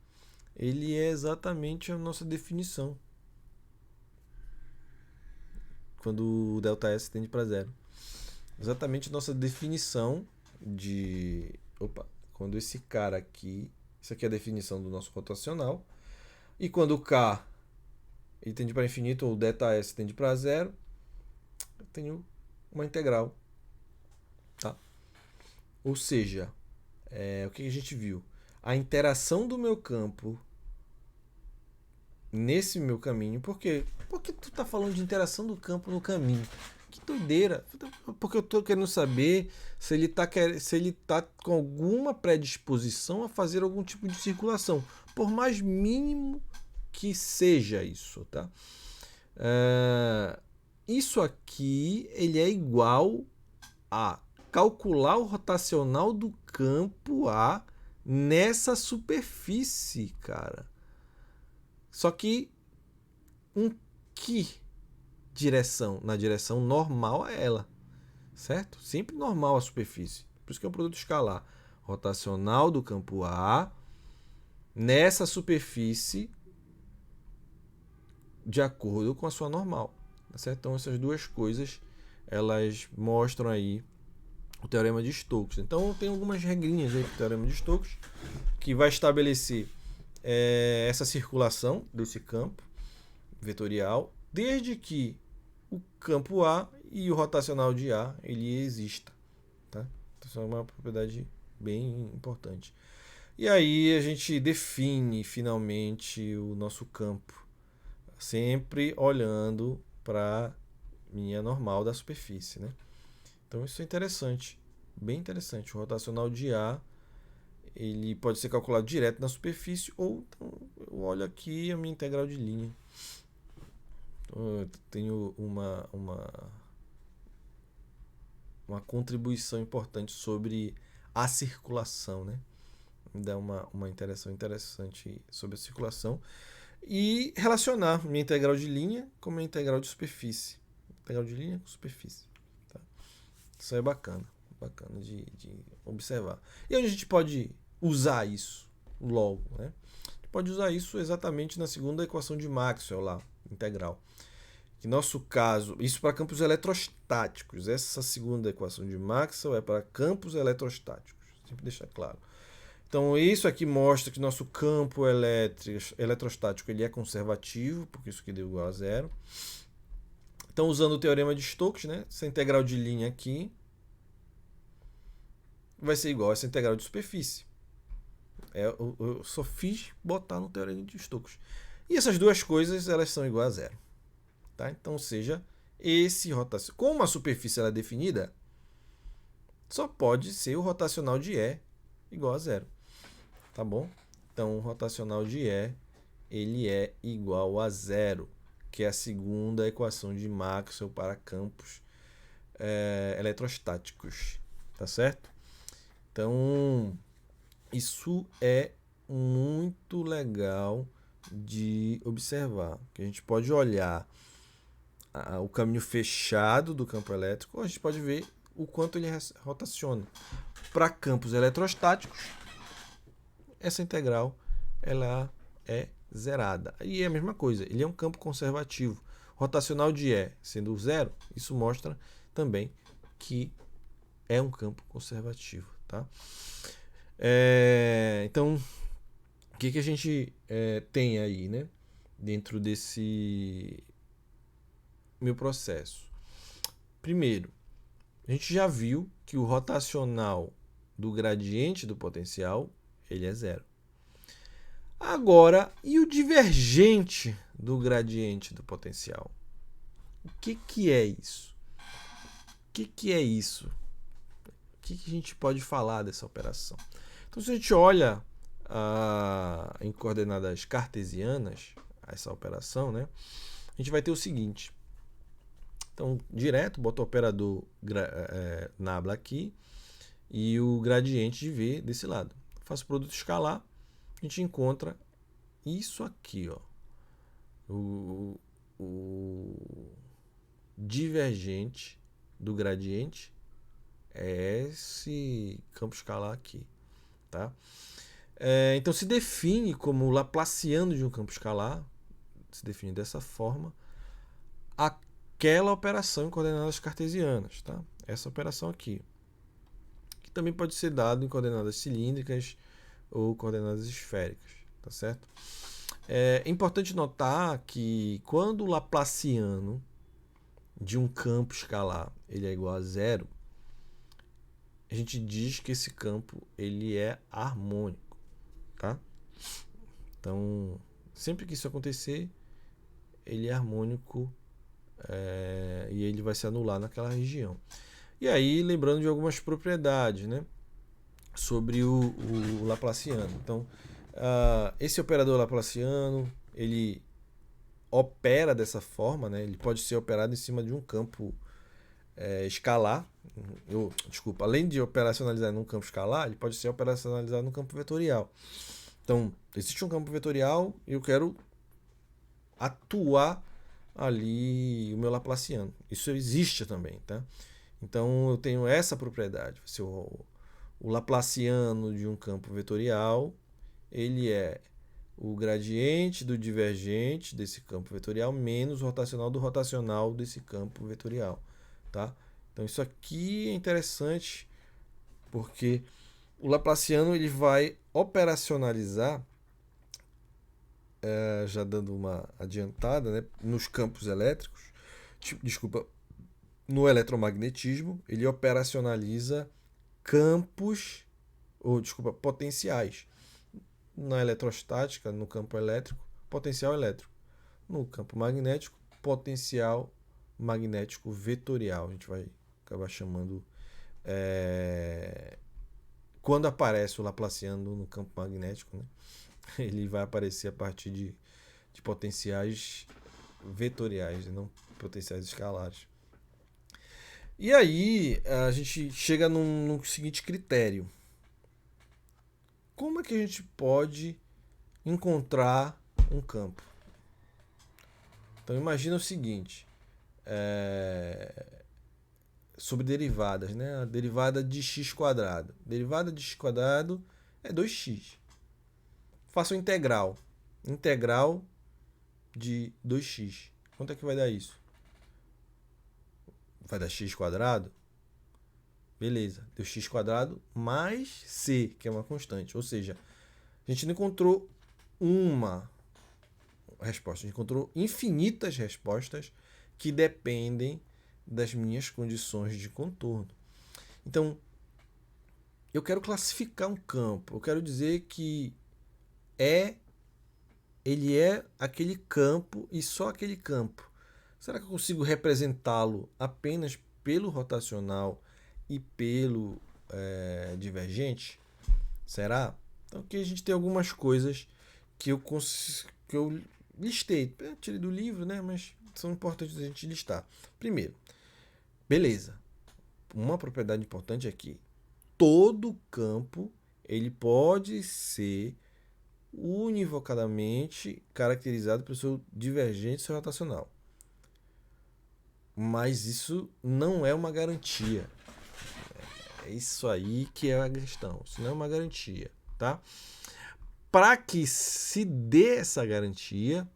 Ele é exatamente a nossa definição. Quando o ΔS tende para zero. Exatamente a nossa definição de... quando esse cara aqui... Isso aqui é a definição do nosso rotacional. E quando o K ele tende para infinito, ou o ΔS tende para zero, eu tenho uma integral. Tá? Ou seja, o que a gente viu? A interação do meu campo nesse meu caminho. Por quê? Porque tu tá falando de interação do campo no caminho. Que doideira. Porque eu tô querendo saber se ele tá com alguma predisposição a fazer algum tipo de circulação. Por mais mínimo que seja isso, tá? Isso aqui ele é igual a calcular o rotacional do campo A nessa superfície, cara. Só que em que direção? Na direção normal a ela, certo? Sempre normal a superfície. Por isso que é um produto escalar. Rotacional do campo A nessa superfície de acordo com a sua normal, certo? Então essas duas coisas elas mostram aí o teorema de Stokes. Então tem algumas regrinhas aí do teorema de Stokes que vai estabelecer essa circulação desse campo vetorial, desde que o campo A e o rotacional de A ele exista, tá? Então isso é uma propriedade bem importante. E aí a gente define finalmente o nosso campo, sempre olhando para minha normal da superfície, né? Então isso é interessante, bem interessante. O rotacional de A ele pode ser calculado direto na superfície, ou então eu olho aqui a minha integral de linha. Então, eu tenho uma uma contribuição importante sobre a circulação, né? Dá uma interação interessante sobre a circulação. E relacionar minha integral de linha com minha integral de superfície. Integral de linha com superfície. Tá? Isso é bacana de observar. E onde a gente pode usar isso logo, né? A gente pode usar isso exatamente na segunda equação de Maxwell lá, integral. Em nosso caso, isso para campos eletrostáticos. Essa segunda equação de Maxwell é para campos eletrostáticos. Sempre deixar claro. Então, isso aqui mostra que nosso campo eletrostático ele é conservativo, porque isso aqui deu igual a zero. Então, usando o teorema de Stokes, né, essa integral de linha aqui vai ser igual a essa integral de superfície. Eu só fiz botar no teorema de Stokes. E essas duas coisas elas são iguais a zero. Tá? Então, ou seja, esse rotacional. Como a superfície ela é definida, só pode ser o rotacional de E igual a zero. Tá bom? Então, o rotacional de E ele é igual a zero, que é a segunda equação de Maxwell para campos eletrostáticos. Tá certo? Então, isso é muito legal de observar. Que a gente pode olhar o caminho fechado do campo elétrico, ou a gente pode ver o quanto ele rotaciona. Para campos eletrostáticos, essa integral ela é zerada. E é a mesma coisa, ele é um campo conservativo. Rotacional de E sendo zero, isso mostra também que é um campo conservativo. Tá? Então, o que a gente tem aí, né, dentro desse meu processo? Primeiro, a gente já viu que o rotacional do gradiente do potencial ele é zero. Agora, e o divergente do gradiente do potencial? O que é isso? O que é isso? O que a gente pode falar dessa operação? Então, se a gente olha em coordenadas cartesianas, essa operação, né, a gente vai ter o seguinte. Então, direto, boto o operador nabla aqui e o gradiente de V desse lado. Faço o produto escalar, a gente encontra isso aqui, ó. O divergente do gradiente é esse campo escalar aqui, tá? Então se define como laplaciano de um campo escalar, se define dessa forma, aquela operação em coordenadas cartesianas, tá? Essa operação aqui, que também pode ser dado em coordenadas cilíndricas ou coordenadas esféricas, tá certo? É importante notar que quando o laplaciano de um campo escalar ele é igual a zero, a gente diz que esse campo ele é harmônico, tá? Então, sempre que isso acontecer, ele é harmônico e ele vai se anular naquela região. E aí, lembrando de algumas propriedades, né, sobre o laplaciano. Então, esse operador laplaciano, ele opera dessa forma, né? Ele pode ser operado em cima de um campo escalar. Além de operacionalizar num campo escalar, ele pode ser operacionalizado num campo vetorial. Então, existe um campo vetorial e eu quero atuar ali o meu laplaciano. Isso existe também, tá? Então, eu tenho essa propriedade. Se o laplaciano de um campo vetorial, ele é o gradiente do divergente desse campo vetorial menos o rotacional do rotacional desse campo vetorial, tá? Então isso aqui é interessante porque o laplaciano ele vai operacionalizar, já dando uma adiantada, né, nos campos elétricos, no eletromagnetismo, ele operacionaliza potenciais. Na eletrostática, no campo elétrico, potencial elétrico. No campo magnético, potencial magnético vetorial. A gente vai acabar chamando. Quando aparece o laplaciano no campo magnético, né, ele vai aparecer a partir de potenciais vetoriais, e não potenciais escalares. E aí a gente chega num seguinte critério. Como é que a gente pode encontrar um campo? Então imagina o seguinte, sobre derivadas, né? A derivada de x quadrado. Derivada de x quadrado é 2x. Faça o integral. Integral de 2x. Quanto é que vai dar isso? Vai dar x quadrado? Beleza, deu x quadrado mais c, que é uma constante. Ou seja, a gente não encontrou uma resposta, a gente encontrou infinitas respostas que dependem das minhas condições de contorno. Então, eu quero classificar um campo. Eu quero dizer que ele é aquele campo e só aquele campo. Será que eu consigo representá-lo apenas pelo rotacional e pelo divergente? Será? Então aqui a gente tem algumas coisas que eu listei. Eu tirei do livro, né? Mas são importantes a gente listar. Primeiro, beleza. Uma propriedade importante é que todo campo ele pode ser univocadamente caracterizado pelo seu divergente e seu rotacional. Mas isso não é uma garantia. É isso aí que é a questão. Isso não é uma garantia, tá? Para que se dê essa garantia,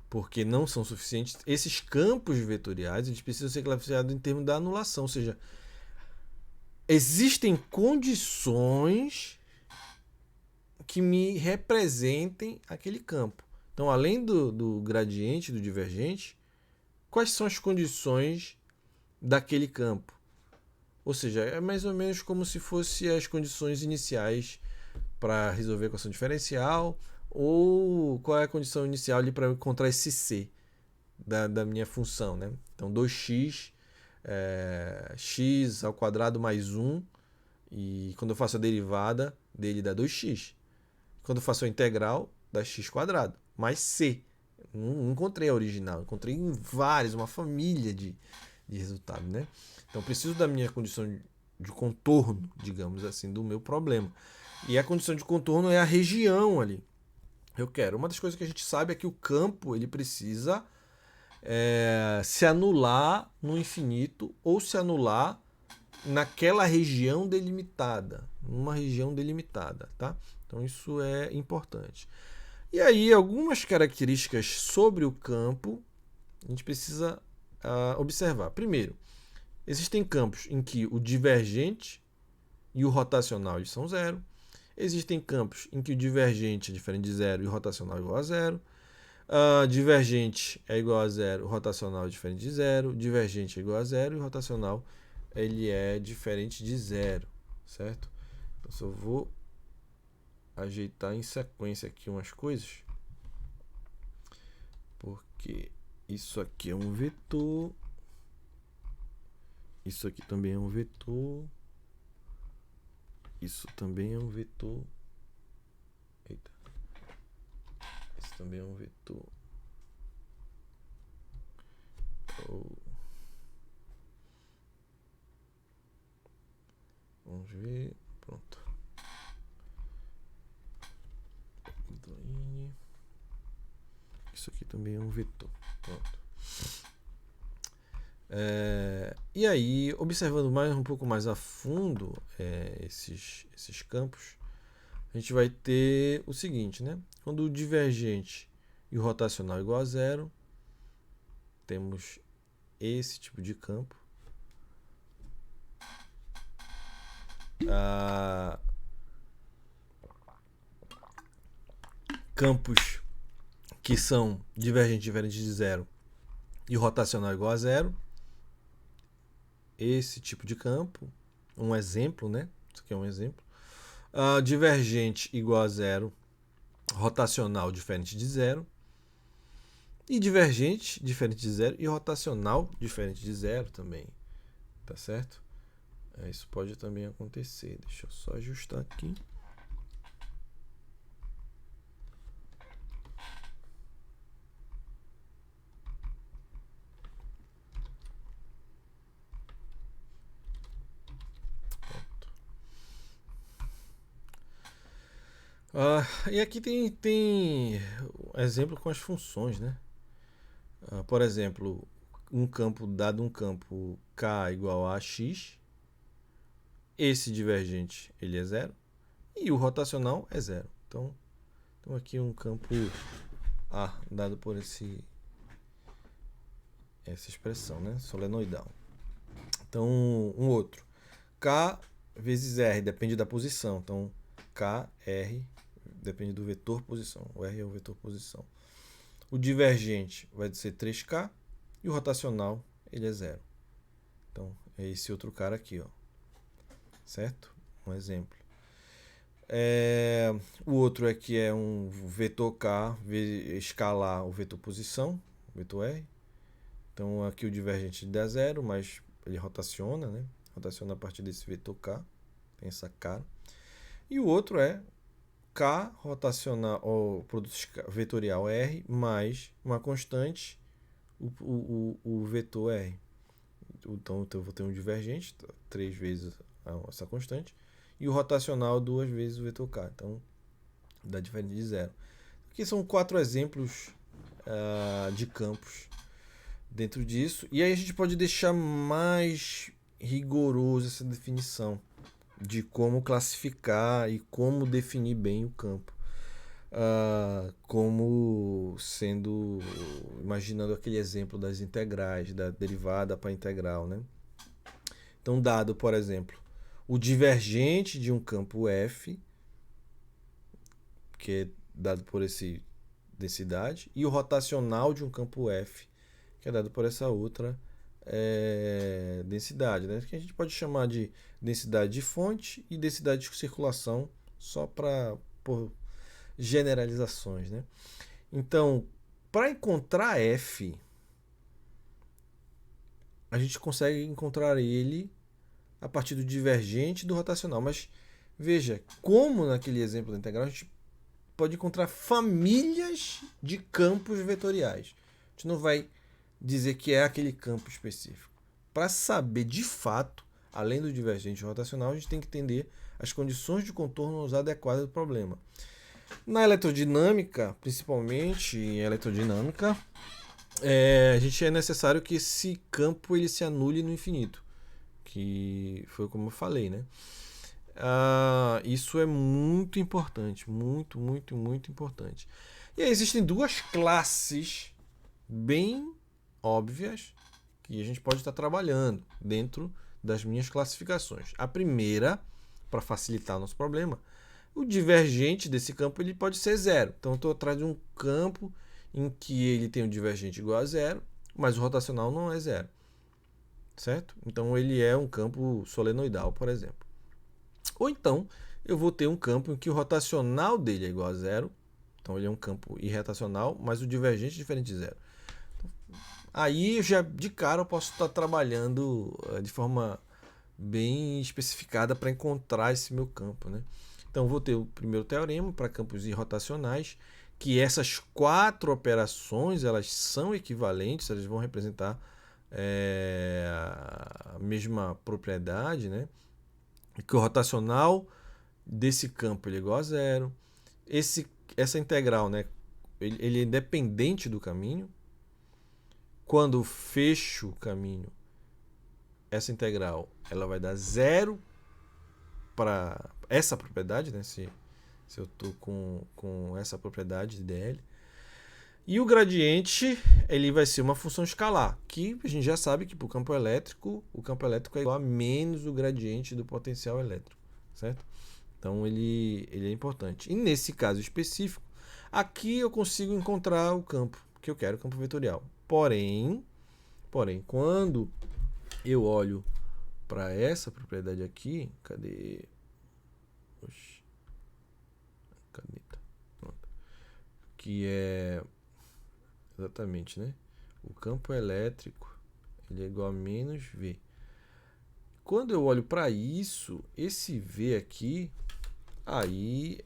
porque não são suficientes, esses campos vetoriais eles precisam ser classificados em termos da anulação, ou seja, existem condições que me representem aquele campo. Então, além do gradiente, do divergente, quais são as condições daquele campo? Ou seja, é mais ou menos como se fossem as condições iniciais para resolver a equação diferencial, ou qual é a condição inicial ali para encontrar esse c da minha função, né? Então 2x, x ao quadrado mais 1, e quando eu faço a derivada dele dá 2x. Quando eu faço a integral dá x quadrado mais c. Não encontrei a original, encontrei em vários, uma família de resultados, né? Então preciso da minha condição de contorno, digamos assim, do meu problema. E a condição de contorno é a região ali. Eu quero. Uma das coisas que a gente sabe é que o campo ele precisa se anular no infinito ou se anular naquela região delimitada, numa região delimitada, tá? Então isso é importante. E aí algumas características sobre o campo a gente precisa observar. Primeiro, existem campos em que o divergente e o rotacional eles são zero. Existem campos em que o divergente é diferente de zero e o rotacional é igual a zero. Divergente é igual a zero, o rotacional é diferente de zero. Divergente é igual a zero e o rotacional ele é diferente de zero, certo? Então, só vou ajeitar em sequência aqui umas coisas, porque isso aqui é um vetor, isso aqui também é um vetor, isso também é um vetor, eita, esse também é um vetor. Vamos ver, pronto. Isso aqui também é um vetor. Pronto. E aí, observando um pouco mais a fundo esses campos, a gente vai ter o seguinte, né? Quando o divergente e o rotacional é igual a zero, temos esse tipo de campo. Campos que são divergentes diferentes de zero e rotacional igual a zero. Esse tipo de campo, um exemplo, né? Isso aqui é um exemplo. Divergente igual a zero, rotacional diferente de zero. E divergente diferente de zero e rotacional diferente de zero também. Tá certo? Isso pode também acontecer. Deixa eu só ajustar aqui. E aqui tem exemplo com as funções, né? Por exemplo, dado um campo K igual a x, esse divergente ele é zero e o rotacional é zero. Então aqui um campo A dado por essa expressão, né? Solenoidal. Então um outro K vezes R depende da posição. Então K, R depende do vetor posição. O R é o vetor posição. O divergente vai ser 3K e o rotacional ele é zero. Então é esse outro cara aqui, ó. Certo? Um exemplo. O outro é que é um vetor K escalar o vetor posição, vetor R. Então aqui o divergente dá zero, mas ele rotaciona, né? Rotaciona a partir desse vetor K, tem essa cara. E o outro é K rotacional, o produto vetorial R mais uma constante, o vetor R. Então eu vou ter um divergente, 3 vezes essa constante, e o rotacional 2 vezes o vetor K. Então dá diferença de zero. Aqui são 4 exemplos de campos dentro disso. E aí a gente pode deixar mais rigoroso essa definição de como classificar e como definir bem o campo. Como sendo, imaginando aquele exemplo das integrais, da derivada para integral, né? Então, dado, por exemplo, o divergente de um campo F, que é dado por essa densidade, e o rotacional de um campo F, que é dado por essa outra densidade, né? Que a gente pode chamar de densidade de fonte e densidade de circulação, só por generalizações, né? Então, para encontrar F, a gente consegue encontrar ele a partir do divergente e do rotacional. Mas veja, como naquele exemplo da integral, a gente pode encontrar famílias de campos vetoriais. A gente não vai dizer que é aquele campo específico. Para saber de fato, além do divergente e rotacional, a gente tem que entender as condições de contorno adequadas do problema. Na eletrodinâmica, principalmente em elerodinâmica, a gente é necessário que esse campo ele se anule no infinito, que foi como eu falei, né? Isso é muito importante, muito, muito, muito importante. E aí existem duas classes bem óbvias que a gente pode estar trabalhando dentro das minhas classificações. A primeira, para facilitar o nosso problema, o divergente desse campo ele pode ser zero. Então eu estou atrás de um campo em que ele tem um divergente igual a zero, mas o rotacional não é zero. Certo? Então ele é um campo solenoidal, por exemplo. Ou então eu vou ter um campo em que o rotacional dele é igual a zero. Então ele é um campo irrotacional, mas o divergente é diferente de zero. Aí já de cara eu posso estar trabalhando de forma bem especificada para encontrar esse meu campo, né? Então vou ter o primeiro teorema para campos irrotacionais, que essas 4 operações elas são equivalentes, elas vão representar a mesma propriedade, né? Que o rotacional desse campo ele é igual a zero. Essa integral, né? Ele é independente do caminho. Quando fecho o caminho, essa integral ela vai dar zero para essa propriedade, né? Se eu estou com essa propriedade de DL. E o gradiente ele vai ser uma função escalar, que a gente já sabe que para o campo elétrico é igual a menos o gradiente do potencial elétrico, certo? Então ele é importante. E nesse caso específico, aqui eu consigo encontrar o campo que eu quero, o campo vetorial. Porém, quando eu olho para essa propriedade aqui, cadê? Oxi. Caneta. Pronto. Que é exatamente, né? O campo elétrico ele é igual a menos V. Quando eu olho para isso, esse V aqui, aí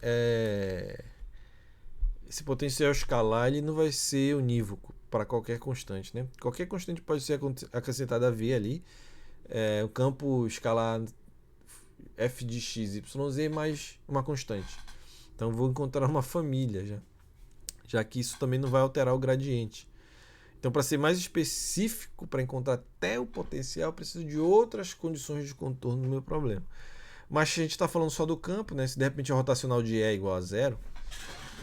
esse potencial escalar ele não vai ser unívoco para qualquer constante, né? Qualquer constante pode ser acrescentada a V ali. O campo escalar f de x, y, z mais uma constante. Então vou encontrar uma família já que isso também não vai alterar o gradiente. Então, para ser mais específico, para encontrar até o potencial, eu preciso de outras condições de contorno do meu problema. Mas se a gente está falando só do campo, né? Se de repente a rotacional de E é igual a zero,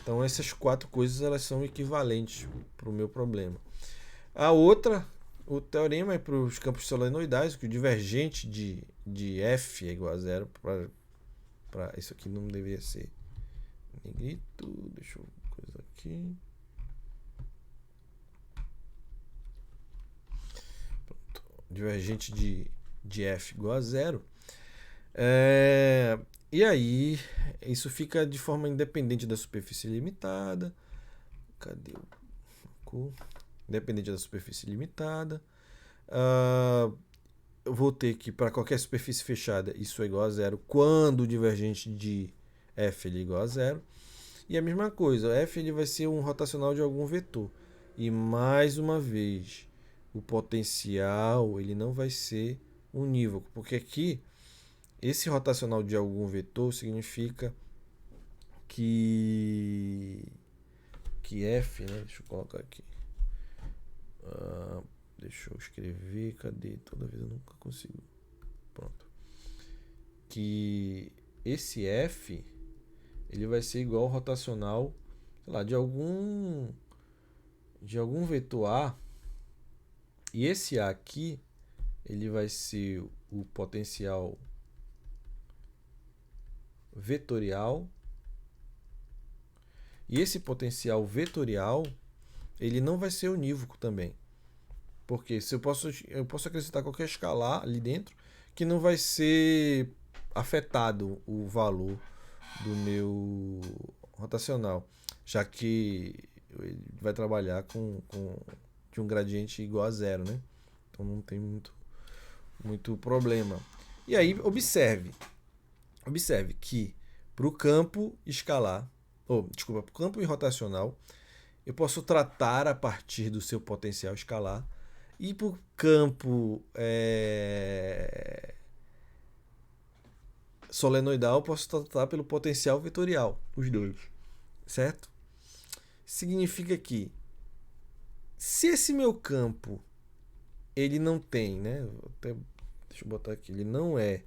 então essas quatro coisas elas são equivalentes para o meu problema. A outra, o teorema é para os campos solenoidais, que o divergente de F é igual a zero. Para isso aqui não deveria ser negrito. Deixa eu coisa aqui. Pronto. Divergente de F igual a zero. E aí, isso fica de forma independente da superfície limitada. Cadê o independente da superfície limitada. Eu vou ter que, para qualquer superfície fechada, isso é igual a zero quando o divergente de F ele é igual a zero. E a mesma coisa, F ele vai ser um rotacional de algum vetor. E mais uma vez, o potencial ele não vai ser unívoco, porque aqui esse rotacional de algum vetor significa que F, né? Deixa eu colocar aqui. Deixa eu escrever, cadê? Toda vez eu nunca consigo. Pronto. Que esse F ele vai ser igual ao rotacional, sei lá, de algum vetor A. E esse A aqui, ele vai ser o potencial vetorial. E esse potencial vetorial, ele não vai ser unívoco também. Porque se eu posso acrescentar qualquer escalar ali dentro que não vai ser afetado o valor do meu rotacional, já que ele vai trabalhar de um gradiente igual a zero, né? Então não tem muito problema. E aí observe que para o campo escalar, para o campo rotacional, eu posso tratar a partir do seu potencial escalar. E para o campo solenoidal, eu posso tratar pelo potencial vetorial, os dois, certo? Significa que se esse meu campo ele não tem, né? Deixa eu botar aqui, ele não é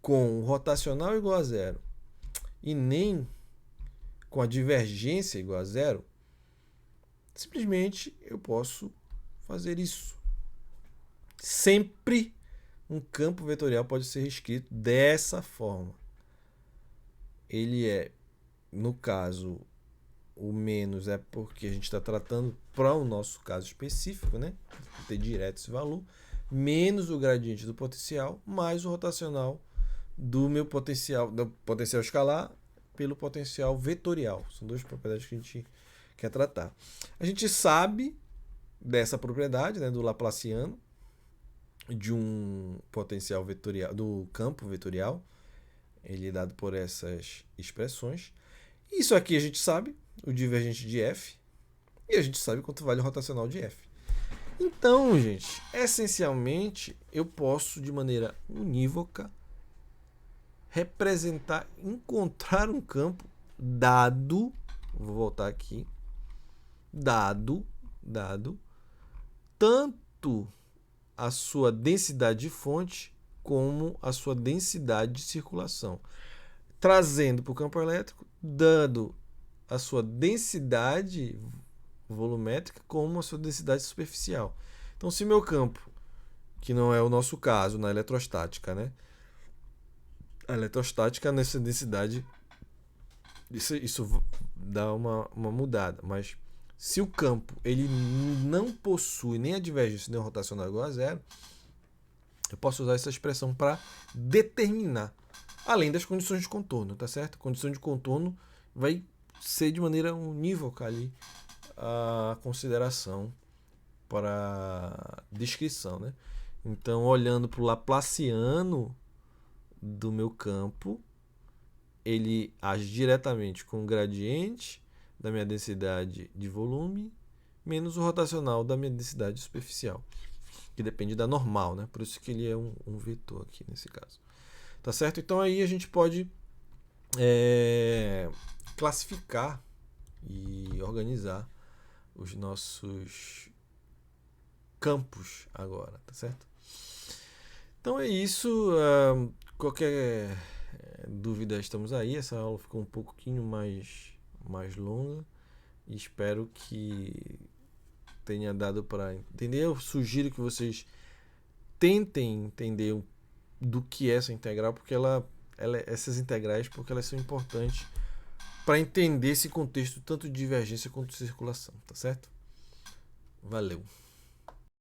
com o rotacional igual a zero e nem com a divergência igual a zero, simplesmente eu posso fazer isso. Sempre um campo vetorial pode ser escrito dessa forma. Ele é, no caso, o menos é porque a gente está tratando para o nosso caso específico, né? Ter direto esse valor, menos o gradiente do potencial, mais o rotacional do potencial escalar pelo potencial vetorial. São duas propriedades que a gente quer tratar. A gente sabe dessa propriedade, né, do Laplaciano, de um potencial vetorial, do campo vetorial. Ele é dado por essas expressões. Isso aqui a gente sabe, o divergente de F, e a gente sabe quanto vale o rotacional de F. Então, gente, essencialmente, eu posso, de maneira unívoca, encontrar um campo dado, vou voltar aqui, dado tanto a sua densidade de fonte como a sua densidade de circulação, trazendo para o campo elétrico, dando a sua densidade volumétrica como a sua densidade superficial. Então, se meu campo, que não é o nosso caso na eletrostática, né? A eletrostática nessa densidade, isso dá uma mudada, mas se o campo ele não possui nem a divergência nem o rotacional igual a zero, eu posso usar essa expressão para determinar, além das condições de contorno, tá certo? A condição de contorno vai ser de maneira unívoca ali a consideração para descrição, né? Então, olhando para o Laplaciano do meu campo, ele age diretamente com o gradiente da minha densidade de volume menos o rotacional da minha densidade superficial, que depende da normal, né? Por isso que ele é um vetor aqui nesse caso. Tá certo? Então aí a gente pode classificar e organizar os nossos campos agora, tá certo? Então é isso. Qualquer dúvida, estamos aí. Essa aula ficou um pouquinho mais longa e espero que tenha dado para entender. Eu sugiro que vocês tentem entender do que é essa integral, porque essas integrais, porque elas são importantes para entender esse contexto tanto de divergência quanto de circulação, tá certo? Valeu!